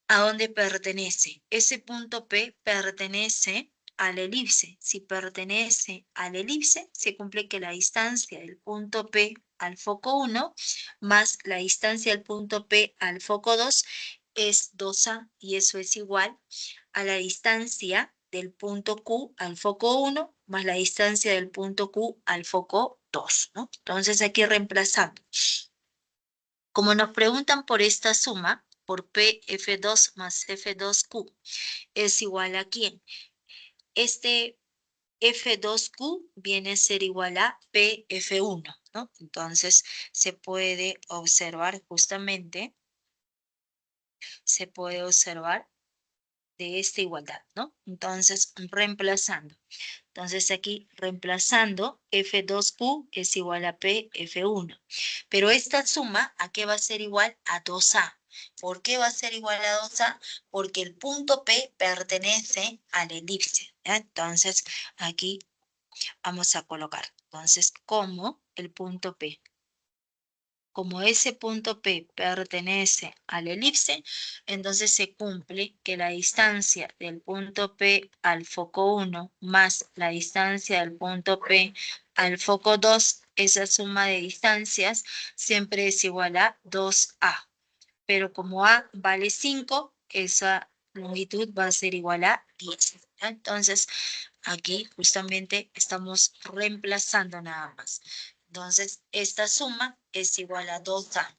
¿a dónde pertenece? Ese punto P pertenece a la elipse. Si pertenece a la elipse, se cumple que la distancia del punto P al foco 1 más la distancia del punto P al foco 2 es 2a y eso es igual a la distancia del punto Q al foco 1 más la distancia del punto Q al foco 2, ¿no? Entonces aquí reemplazando. Como nos preguntan por esta suma, por P F2 más F2Q, es igual a ¿quién? Este F2Q viene a ser igual a PF1, ¿no? Entonces, se puede observar justamente, de esta igualdad, ¿no? Entonces, reemplazando. Entonces, aquí, reemplazando, F2Q es igual a PF1. Pero esta suma, ¿a qué va a ser igual? A 2A. ¿Por qué va a ser igual a 2A? Porque el punto P pertenece a la elipse, ¿ya? Entonces, aquí vamos a colocar. Entonces, como el punto P. Como ese punto P pertenece a la elipse, entonces se cumple que la distancia del punto P al foco 1 más la distancia del punto P al foco 2, esa suma de distancias siempre es igual a 2A. Pero como A vale 5, esa longitud va a ser igual a 10. ¿Ya? Entonces, aquí justamente estamos reemplazando nada más. Entonces, esta suma es igual a 2A.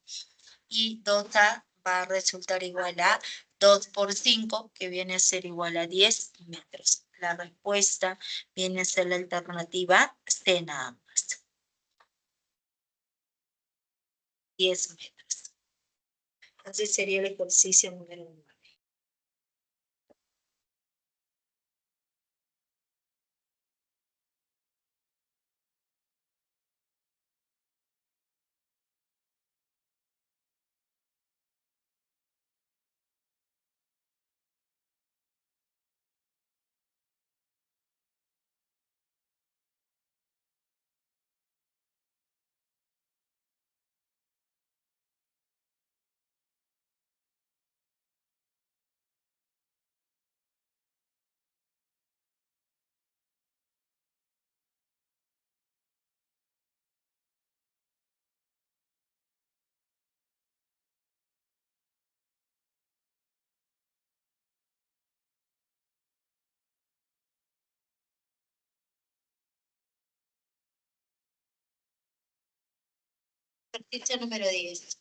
Y 2A va a resultar igual a 2 por 5, que viene a ser igual a 10 metros. La respuesta viene a ser la alternativa C nada más. 10 metros. Entonces sería el ejercicio número 1. Ejercicio número 10.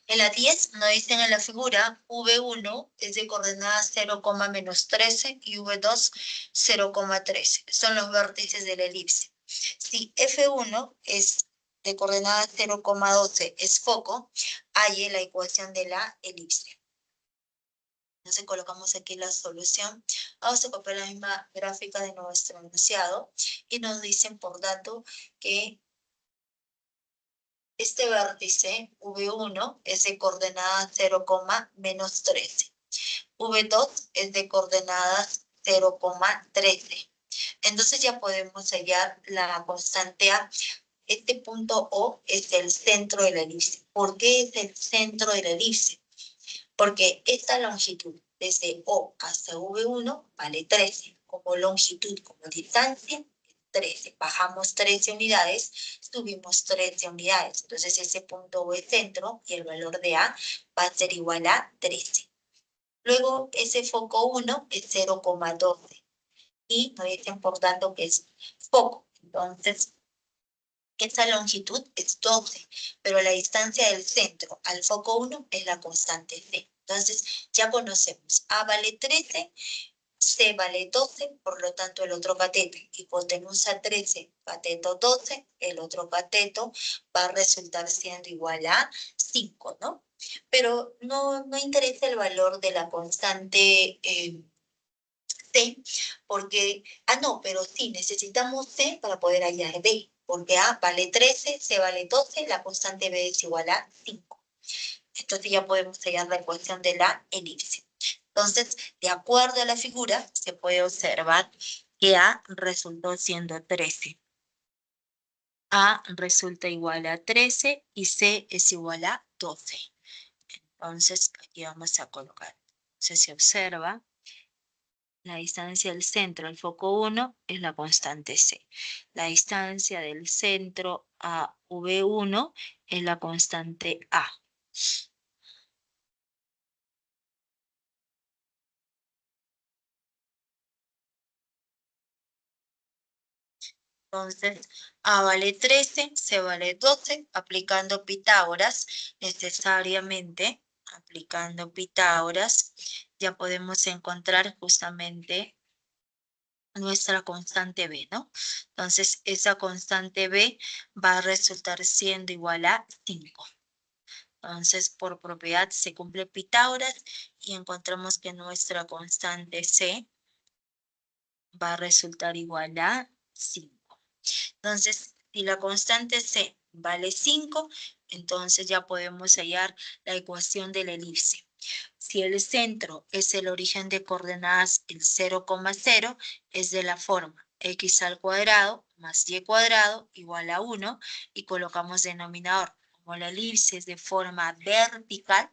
En la 10 nos dicen en la figura V1 es de coordenadas 0,-13 y V2 0,13. Son los vértices de la elipse. Si F1 es de coordenadas 0,12 es foco, halle la ecuación de la elipse. Entonces colocamos aquí la solución. Vamos a copiar la misma gráfica de nuestro enunciado y nos dicen por dato que este vértice V1 es de coordenadas 0,-13. V2 es de coordenadas 0,13. Entonces ya podemos hallar la constante A. Este punto O es el centro de la elipse. ¿Por qué es el centro de la elipse? Porque esta longitud desde O hasta V1 vale 13. Como longitud, como distancia, 13. Bajamos 13 unidades, subimos 13 unidades. Entonces ese punto O es centro y el valor de A va a ser igual a 13. Luego ese foco 1 es 0,12 y nos está importando que es foco. Entonces esa longitud es 12, pero la distancia del centro al foco 1 es la constante C. Entonces ya conocemos, A vale 13, C vale 12, por lo tanto el otro cateto, hipotenusa 13, cateto 12, el otro cateto va a resultar siendo igual a 5, ¿no? Pero no interesa el valor de la constante C, porque, no, pero sí, necesitamos C para poder hallar B, porque A vale 13, C vale 12, la constante B es igual a 5. Entonces ya podemos hallar la ecuación de la elipse. Entonces, de acuerdo a la figura, se puede observar que A resultó siendo 13. A resulta igual a 13 y C es igual a 12. Entonces, aquí vamos a colocar. Entonces, se observa la distancia del centro al foco 1 es la constante C. La distancia del centro a V1 es la constante A. Entonces, A vale 13, C vale 12, aplicando Pitágoras, necesariamente, aplicando Pitágoras, ya podemos encontrar justamente nuestra constante B, ¿no? Entonces, esa constante B va a resultar siendo igual a 5. Entonces, por propiedad se cumple Pitágoras y encontramos que nuestra constante C va a resultar igual a 5. Entonces, si la constante C vale 5, entonces ya podemos hallar la ecuación de la elipse. Si el centro es el origen de coordenadas, el 0,0 es de la forma x al cuadrado más y cuadrado igual a 1 y colocamos denominador. Como la elipse es de forma vertical,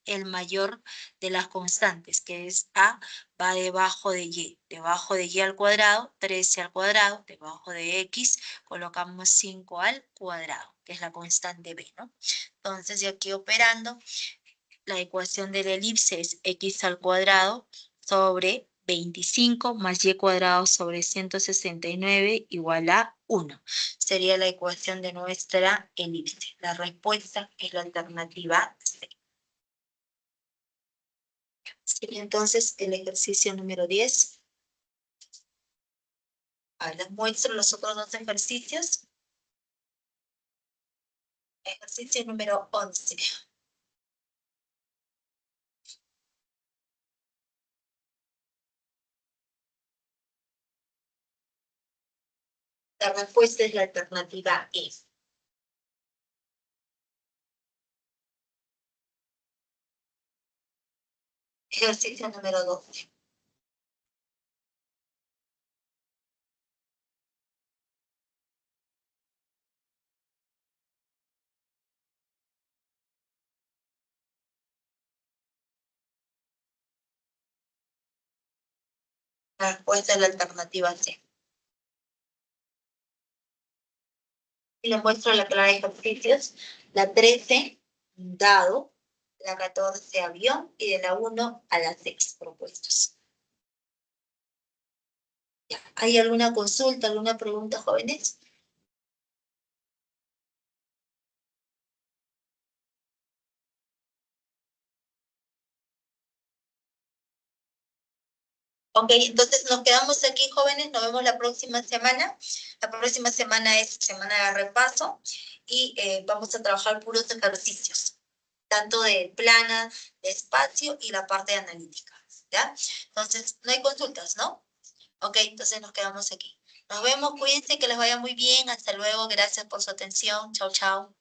el mayor de las constantes, que es A, va debajo de Y. Debajo de Y al cuadrado, 13 al cuadrado, debajo de X, colocamos 5 al cuadrado, que es la constante B, ¿no? Entonces, y aquí operando, la ecuación de la elipse es X al cuadrado sobre 25 más Y cuadrado sobre 169 igual a 1. Sería la ecuación de nuestra elipse. La respuesta es la alternativa C. Sí, entonces el ejercicio número 10. Les muestro los otros dos ejercicios. Ejercicio número 11. La respuesta es la alternativa E. Ejercicio número 12. La respuesta es la alternativa C. Y les muestro la clave de ejercicios. La 13, dado. La 14, avión. Y de la 1 a la 6 propuestos. ¿Hay alguna consulta, alguna pregunta, jóvenes? Ok, entonces nos quedamos aquí, jóvenes. Nos vemos la próxima semana. La próxima semana es semana de repaso y vamos a trabajar puros ejercicios, tanto de plana, de espacio y la parte de analítica, ¿ya? Entonces, no hay consultas, ¿no? Ok, entonces nos quedamos aquí. Nos vemos, cuídense, que les vaya muy bien. Hasta luego, gracias por su atención. Chao, chao.